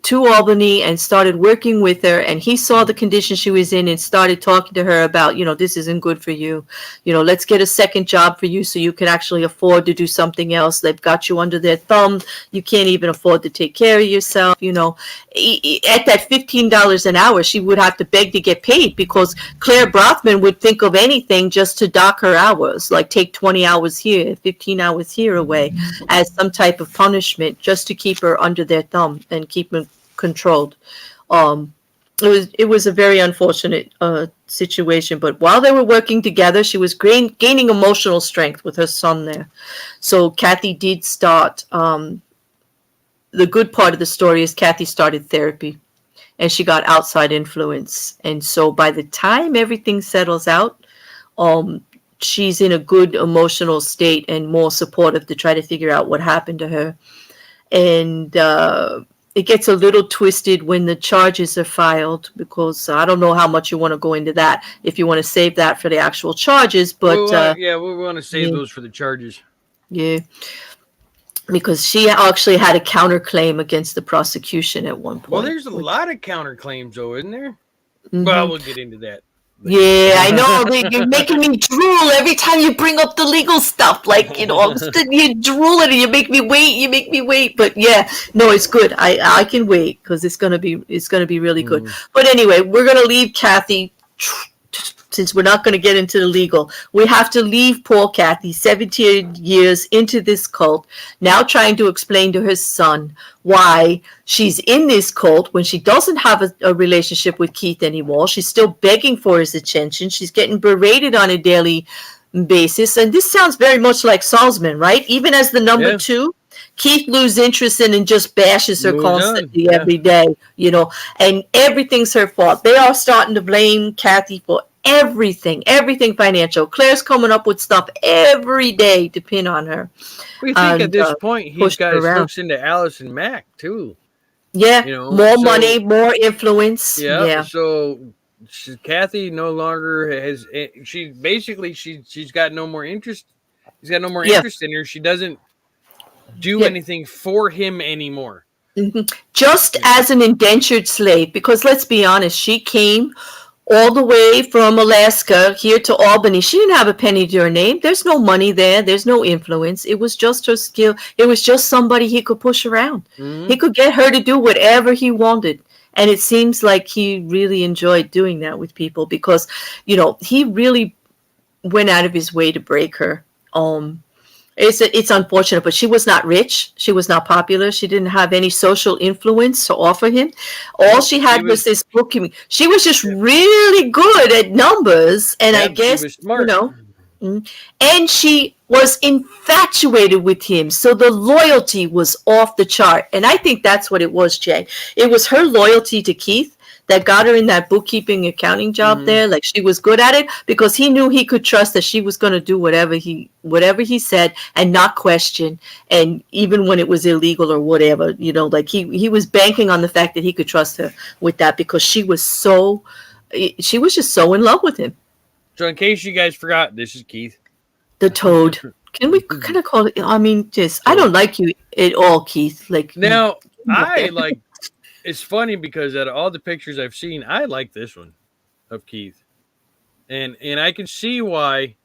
to Albany and started working with her, and he saw the condition she was in and started talking to her about, this isn't good for you. Let's get a second job for you so you can actually afford to do something else. They've got you under their thumb. You can't even afford to take care of yourself. At that $15 an hour, she would have to beg to get paid, because Claire Brothman would think of anything just to dock her hours, like take 20 hours here, 15 hours here away as some type of punishment, just to keep her under their thumb and keep them controlled. It was a very unfortunate situation, but while they were working together, she was gaining emotional strength with her son there. So Kathy did start, the good part of the story is Kathy started therapy, and she got outside influence. And so by the time everything settles out, she's in a good emotional state and more supportive to try to figure out what happened to her. And it gets a little twisted when the charges are filed, because I don't know how much you want to go into that, if you want to save that for the actual charges. But we want to save those for the charges. Yeah, because she actually had a counterclaim against the prosecution at one point. Well, there's a lot of counterclaims, though, isn't there? Mm-hmm. Well, we'll get into that. Yeah, I know. You're making me drool every time you bring up the legal stuff. Like, all of a sudden you drool and you make me wait. But yeah, no, it's good. I can wait, because it's gonna be really good. But anyway, we're gonna leave Kathy, since we're not going to get into the legal. We have to leave poor Kathy, 17 years into this cult, now trying to explain to her son why she's in this cult when she doesn't have a relationship with Keith anymore. She's still begging for his attention. She's getting berated on a daily basis. And this sounds very much like Salzman, right? Even as the number two, Keith loses interest in and just bashes her constantly every day, and everything's her fault. They are starting to blame Kathy for everything financial. Claire's coming up with stuff every day to pin on her. We think at this point he's got his hooks into Alice and Mac too. Yeah, more money, more influence. Yeah. So Kathy no longer has. She's got no more interest. He's got no more interest in her. She doesn't do anything for him anymore. Mm-hmm. Just as an indentured slave, because let's be honest, she came all the way from Alaska here to Albany. She didn't have a penny to her name. There's no money there. There's no influence. It was just her skill. It was just somebody he could push around. Mm-hmm. He could get her to do whatever he wanted. And it seems like he really enjoyed doing that with people, because, he really went out of his way to break her. It's unfortunate, but she was not rich. She was not popular. She didn't have any social influence to offer him. All she had was this bookkeeping. She was just really good at numbers, and I guess, she was smart. And she was infatuated with him. So the loyalty was off the chart. And I think that's what it was, Jay. It was her loyalty to Keith that got her in that bookkeeping accounting job there. Like, she was good at it, because he knew he could trust that she was going to do whatever he said and not question. And even when it was illegal or whatever, he was banking on the fact that he could trust her with that, because she was just so in love with him. So in case you guys forgot, this is Keith. The Toad. Can we kind of call it? I mean, I don't like you at all, Keith. Like, now, it's funny, because out of all the pictures I've seen, I like this one of Keith. And I can see why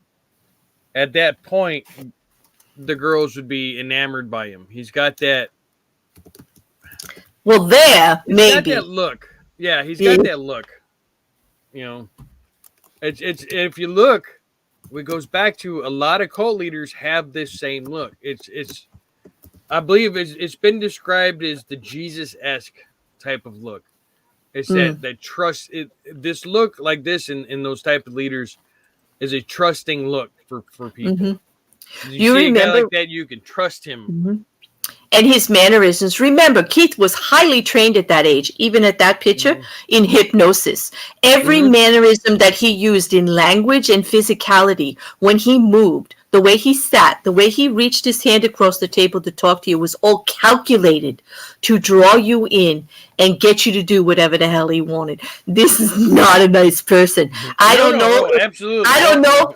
at that point the girls would be enamored by him. He's got that. Well, maybe. Got that look. Yeah, he's got that look. It's if you look, it goes back to a lot of cult leaders have this same look. It's I believe it's been described as the Jesus-esque type of look. It's that trust. This look like this in those type of leaders is a trusting look for people. Mm-hmm. You see remember a guy like that, you can trust him. Mm-hmm. And his mannerisms. Remember, Keith was highly trained at that age, even at that picture, in hypnosis. Every mannerism that he used in language and physicality, when he moved, the way he sat, the way he reached his hand across the table to talk to you was all calculated to draw you in and get you to do whatever the hell he wanted. This is not a nice person. I don't know. Absolutely. I don't know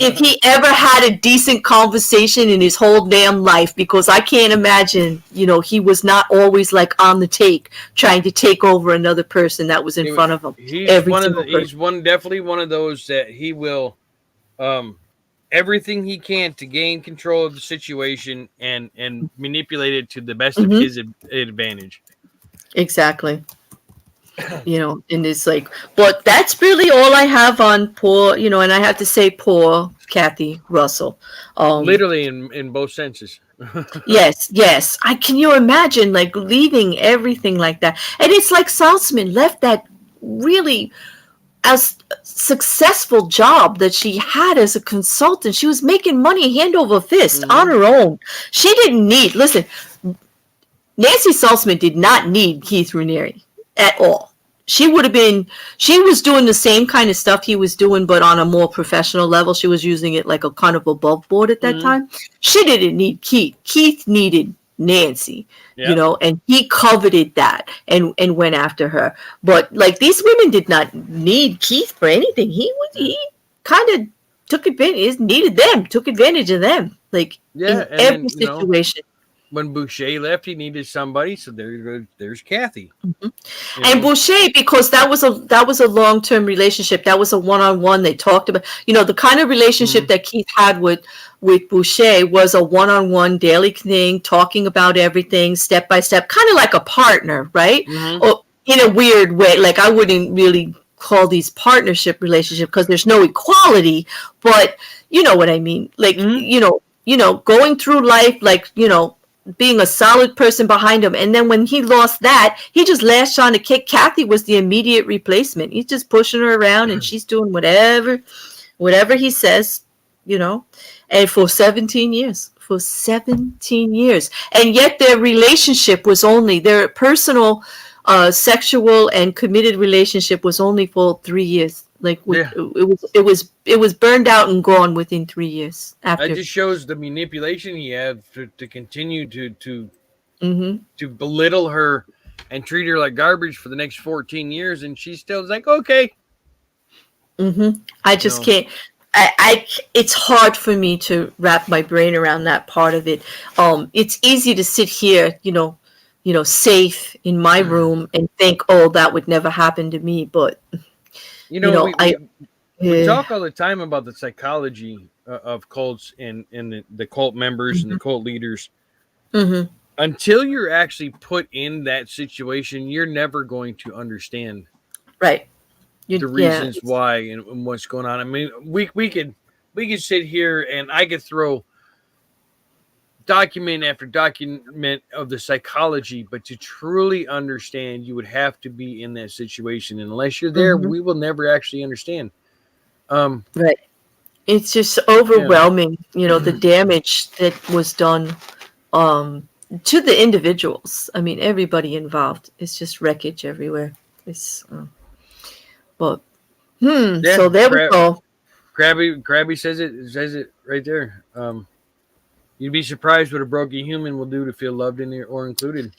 if he ever had a decent conversation in his whole damn life, because I can't imagine, he was not always like on the take, trying to take over another person that was in front of him. He's definitely one of those that he will, everything he can to gain control of the situation and manipulate it to the best of his advantage. Exactly. And it's like, but that's really all I have on poor, and I have to say poor Kathy Russell. Literally in both senses. Yes. Can you imagine like leaving everything like that? And it's like Saltzman left that really as successful job that she had as a consultant. She was making money hand over fist on her own. She didn't need, listen, Nancy Saltzman did not need Keith Raniere at all. She was doing the same kind of stuff he was doing, but on a more professional level. She was using it like a kind of above board at that time. She didn't need Keith. Keith needed Nancy, and he coveted that and went after her. But like these women did not need Keith for anything. He kind of took advantage of them, like in every situation. When Boucher left, he needed somebody, so there's Kathy. And Boucher, because that was a long-term relationship. That was a one-on-one. They talked about, the kind of relationship that Keith had with Boucher was a one-on-one daily thing, talking about everything step by step, kind of like a partner, right? Or in a weird way. Like I wouldn't really call these partnership relationships because there's no equality, but you know what I mean. Like going through life, like being a solid person behind him. And then when he lost that, he just latched on to Kate. Kathy was the immediate replacement. He's just pushing her around and she's doing whatever he says, and for 17 years. And yet their relationship was only, their personal sexual and committed relationship was only for 3 years. Like it was burned out and gone within 3 years. After that just shows the manipulation he had to continue to belittle her and treat her like garbage for the next 14 years, and she still was like, okay. I just can't. It's hard for me to wrap my brain around that part of it. It's easy to sit here, safe in my room and think, oh, that would never happen to me, but. We talk all the time about the psychology of cults and the cult members and the cult leaders. Until you're actually put in that situation, you're never going to understand the reasons why and what's going on. I mean, we could sit here and I could throw document after document of the psychology, but to truly understand, you would have to be in that situation. And unless you're there, we will never actually understand. It's just overwhelming, the damage that was done to the individuals. I mean, everybody involved. It's just wreckage everywhere. It's so there we go. Krabby says it right there. You'd be surprised what a broken human will do to feel loved or included.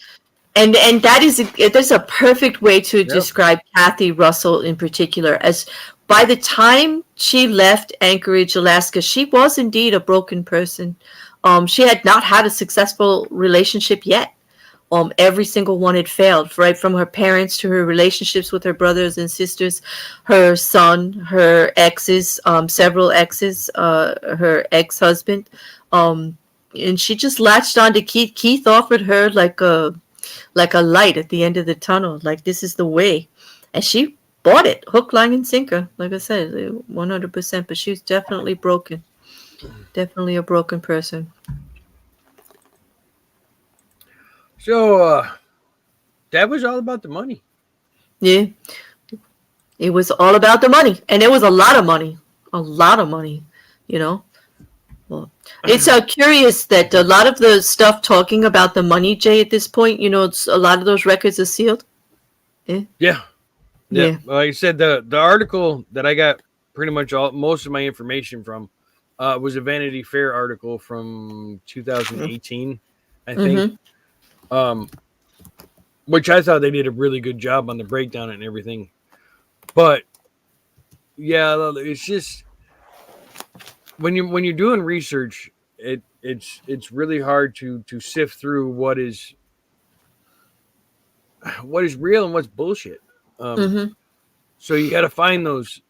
And there's a perfect way to describe Kathy Russell in particular. As by the time she left Anchorage, Alaska, she was indeed a broken person. She had not had a successful relationship yet. Every single one had failed, right from her parents to her relationships with her brothers and sisters, her son, her exes, several exes, her ex-husband. And she just latched on to Keith. Keith offered her like a light at the end of the tunnel. Like, this is the way. And she bought it, hook, line, and sinker. Like I said, 100%. But she's definitely broken. Definitely a broken person. So, that was all about the money. Yeah. It was all about the money. And it was a lot of money. A lot of money, Well, it's curious that a lot of the stuff talking about the money, Jay, at this point, it's a lot of those records are sealed. Yeah. Like I said, the article that I got pretty much most of my information from, was a Vanity Fair article from 2018, I think. Mm-hmm. Which I thought they did a really good job on the breakdown and everything. But yeah, it's just when you're doing research, it's really hard to sift through what is real and what's bullshit. Mm-hmm. So you got to find those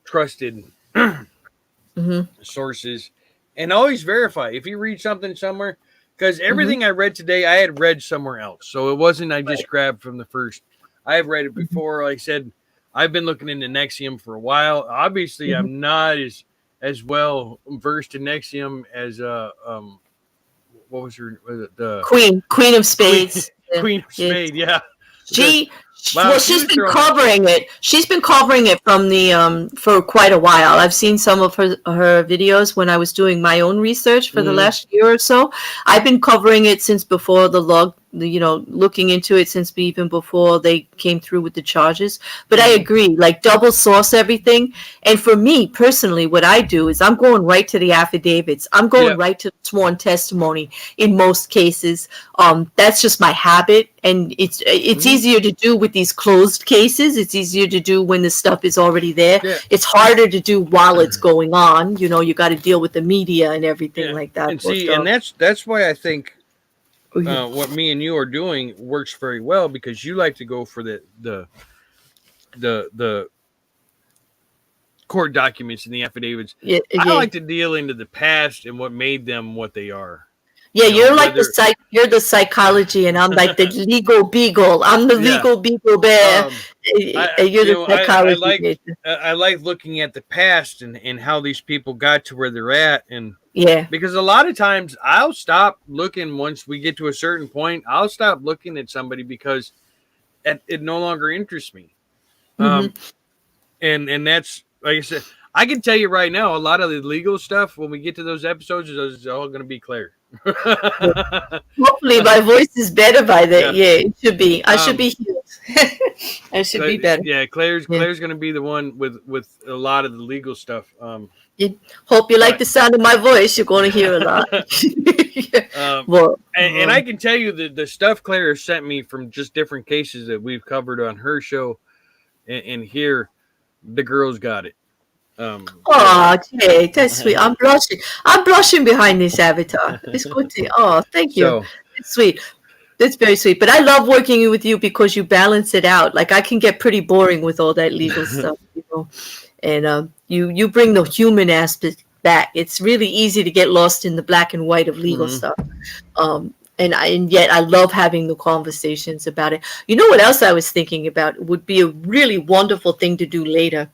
trusted Mm-hmm. sources and always verify if you read something somewhere. Because Mm-hmm. everything I read today, I had read somewhere else. So it wasn't I just Right. grabbed from the first. I have read it Mm-hmm. before. Like I said, I've been looking into NXVIM for a while. Obviously, Mm-hmm. I'm not as well versed in NXVIM as what was it the Queen of Queen Spades. Yeah. Queen of Yes. Spade? Yeah, because She, wow, well, she she's was been throwing that. covering it. She's been covering it from the for quite a while. I've seen some of her videos when I was doing my own research for the Mm-hmm. last year or so. I've been covering it since before the log, looking into it since even before they came through with the charges. But I Mm-hmm. agree, like double source everything. And for me personally, what I do is I'm going right to the affidavits. I'm going Yeah. right to sworn testimony in most cases. That's just my habit, and it's Mm-hmm. easier to do with these closed cases. It's easier to do when the stuff is already there. Yeah. It's harder to do while it's going on. You got to deal with the media and everything Yeah. like that. And see, and that's why I think Oh, yeah. what me and you are doing works very well because you like to go for the court documents and the affidavits. Yeah, I yeah. like to deal into the past and what made them what they are. Yeah, you're like Whether you're the psychology, and I'm like the legal beagle. I'm the yeah, legal beagle bear, I and you're the I psychology like major. I like looking at the past and how these people got to where they're at, and Yeah. because a lot of times I'll stop looking once we get to a certain point. I'll stop looking at somebody because it no longer interests me. Mm-hmm. Um, and that's like I said, I can tell you right now, a lot of the legal stuff when we get to those episodes is all going to be clear. Hopefully, my voice is better by then. Yeah. Yeah, it should be. I should Um, be healed. I should be better. yeah, Claire's Yeah. going to be the one with a lot of the legal stuff. Hope you like But the sound of my voice. You're going to hear a lot. Well, and I can tell you the stuff Claire has sent me from just different cases that we've covered on her show and here, the girls got it. oh, Jay, that's sweet. I'm blushing. I'm blushing behind this avatar. It's good to. Oh, thank you. So It's sweet. That's very sweet. But I love working with you because you balance it out. Like I can get pretty boring with all that legal stuff. And you bring the human aspect back. It's really easy to get lost in the black and white of legal stuff. And yet I love having the conversations about it. You know what else I was thinking about? It would be a really wonderful thing to do later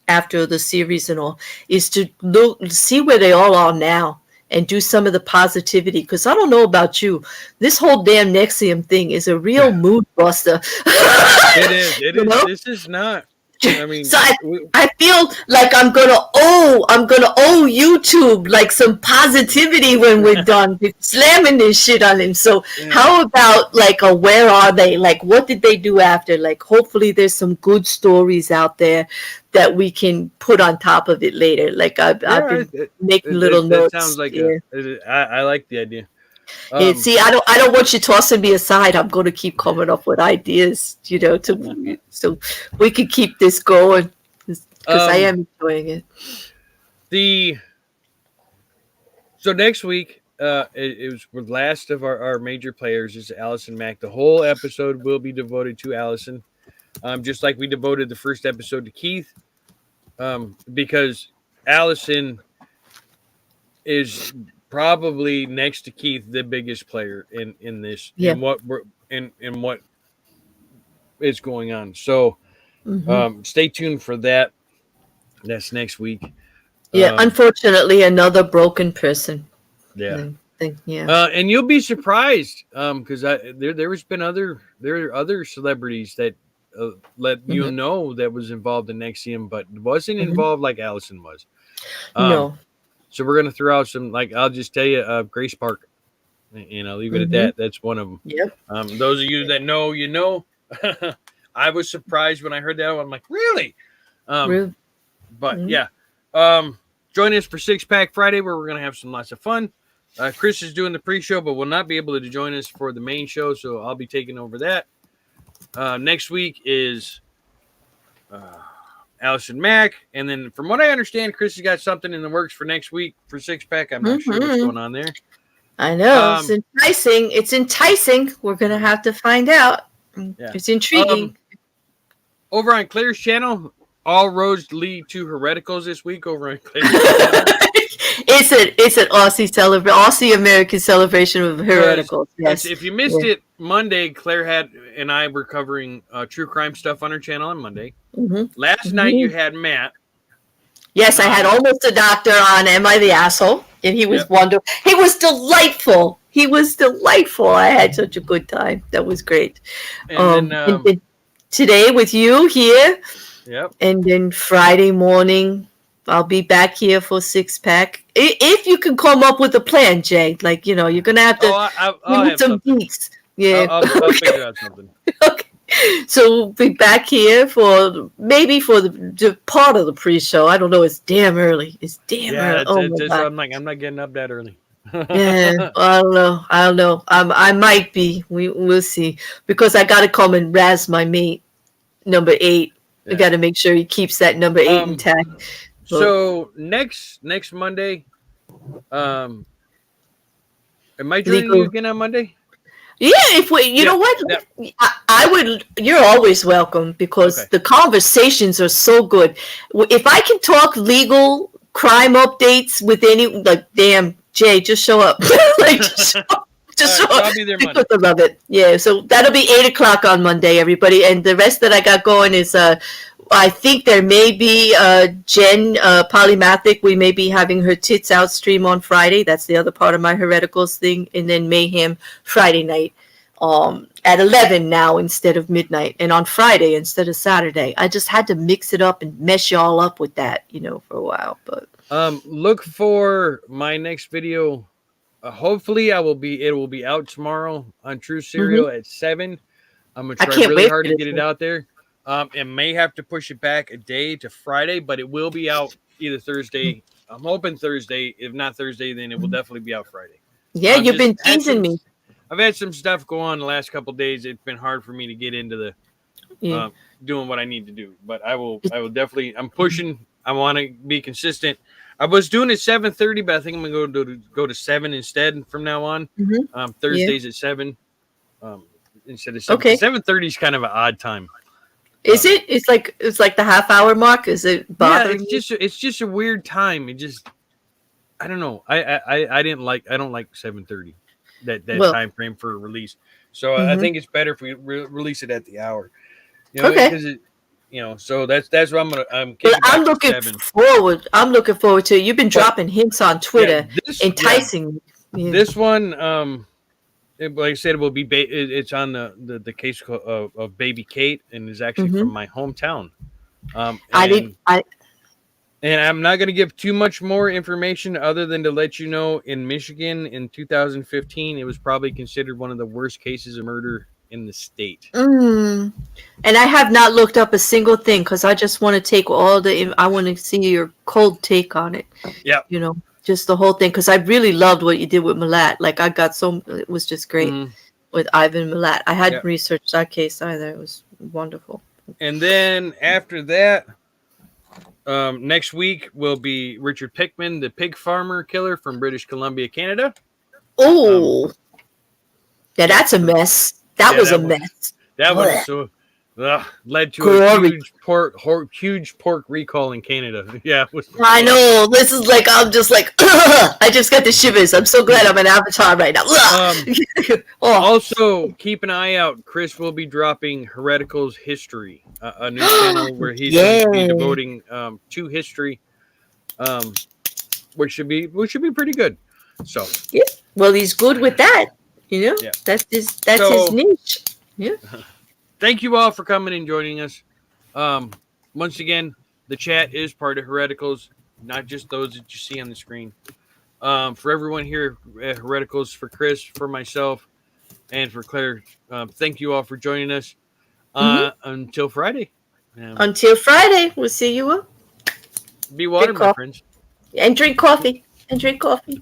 after the series and all is to see where they all are now and do some of the positivity, because I don't know about you, this whole damn NXIVM thing is a real mood buster. it is. It is. know? This is not. I mean, So I feel like I'm gonna owe YouTube like some positivity when we're done slamming this shit on him. So how about like a where are they? Like what did they do after? Like hopefully there's some good stories out there that we can put on top of it later. Like I've been making little notes. That sounds like yeah. I like the idea. See, I don't want you tossing me aside. I'm going to keep coming up with ideas, so we can keep this going because I am enjoying it. So next week, it was the last of our major players is Allison Mack. The whole episode will be devoted to Allison, just like we devoted the first episode to Keith, because Allison is probably next to Keith the biggest player in this in what is going on. So stay tuned for that. That's next week. Unfortunately, another broken person. Yeah. Yeah. And you'll be surprised because there's been other celebrities that let you know that was involved in NXIVM, but wasn't involved like Allison was. No. So we're gonna throw out some, like I'll just tell you, Grace Park, and I'll leave it at that. That's one of them. Yep. Those of you that know, you know. I was surprised when I heard that. I'm like, really? But yeah. join us for Six Pack Friday, where we're going to have some lots of fun. Chris is doing the pre-show, but will not be able to join us for the main show, so I'll be taking over that. Next week is Allison Mack, and then from what I understand, Chris has got something in the works for next week for Six Pack. I'm not sure what's going on there. I know. It's enticing. It's enticing. We're going to have to find out. Yeah. It's intriguing. Over on Claire's channel, all roads lead to Hereticals this week over on Claire's channel. It's an Aussie American celebration of Hereticals. Yes. If you missed it, Monday, Claire and I were covering true crime stuff on her channel on Monday. Last night you had Matt. Yes, I had Almost a Doctor on Am I the Asshole? And he was wonderful. He was delightful. I had such a good time. That was great. And then, today with you here. Yep. And then Friday morning, I'll be back here for Six Pack. If you can come up with a plan, Jay. Like, you're going to have to I'll have some beats. Yeah. I'll figure out something. Okay. So we'll be back here for the part of the pre-show. I don't know. It's damn early. It's damn early. I'm not getting up that early. Yeah, I don't know. I might be. We'll see. Because I got to come and razz my mate, number 8. I got to make sure he keeps that number 8 intact. So next Monday, am I joining you again on Monday? Yeah, you know what? Yeah. I would. You're always welcome because the conversations are so good. If I can talk legal crime updates with damn Jay, just show up. Just show up. I'll be there Monday. I love it. Yeah, so that'll be 8:00 on Monday, everybody, and the rest that I got going is I think there may be Jen Polymathic. We may be having her Tits Out stream on Friday. That's the other part of my Hereticals thing. And then Mayhem Friday night at 11 now instead of midnight. And on Friday instead of Saturday. I just had to mix it up and mess y'all up with that, for a while. But look for my next video. Hopefully it will be out tomorrow on True Serial at 7. I'm going to try really hard to get it out there. It may have to push it back a day to Friday, but it will be out either Thursday. I'm hoping Thursday. If not Thursday, then it will definitely be out Friday. Yeah, you've been teasing me. I've had some stuff go on the last couple of days. It's been hard for me to get into the doing what I need to do, but I will definitely. I'm pushing. I want to be consistent. I was doing it 7:30, but I think I'm going to go to 7 instead from now on. Thursdays at 7 instead of 7. Okay. 7:30 is kind of an odd time. Is it? It's like the half-hour mark. Is it bothering you? It's just a weird time. It just, I don't know. I don't like 7:30 that time frame for a release. So I think it's better if we release it at the hour. Because it. So that's what I'm looking forward. I'm looking forward to it. You've been dropping hints on Twitter, enticing me. This one, like I said, it will be. It's on the case of Baby Kate, and is actually from my hometown. And I'm not going to give too much more information other than to let you know, in Michigan in 2015, it was probably considered one of the worst cases of murder in the state. And I have not looked up a single thing because I just want to take I want to see your cold take on it. Yeah. Just the whole thing, because I really loved what you did with Milat. Like, it was just great with Ivan Milat. I hadn't researched that case either. It was wonderful. And then after that, next week will be Richard Pickman, the pig farmer killer from British Columbia, Canada. Oh, that's a mess. That was a mess. That was so led to a huge pork recall in Canada. Yeah, I know. This is like I'm just like I just got the shivers. I'm so glad I'm an Avatar right now. Also, keep an eye out. Chris will be dropping Hereticals History, a new channel where he's going to be devoting to history, which should be pretty good. So well, he's good with that. That's his niche. Yeah. Thank you all for coming and joining us. Once again, the chat is part of Hereticals, not just those that you see on the screen. For everyone here at Hereticals, for Chris, for myself, and for Claire, thank you all for joining us. Until Friday. Until Friday, we'll see you all. Be water, my friends. And drink coffee. And drink coffee.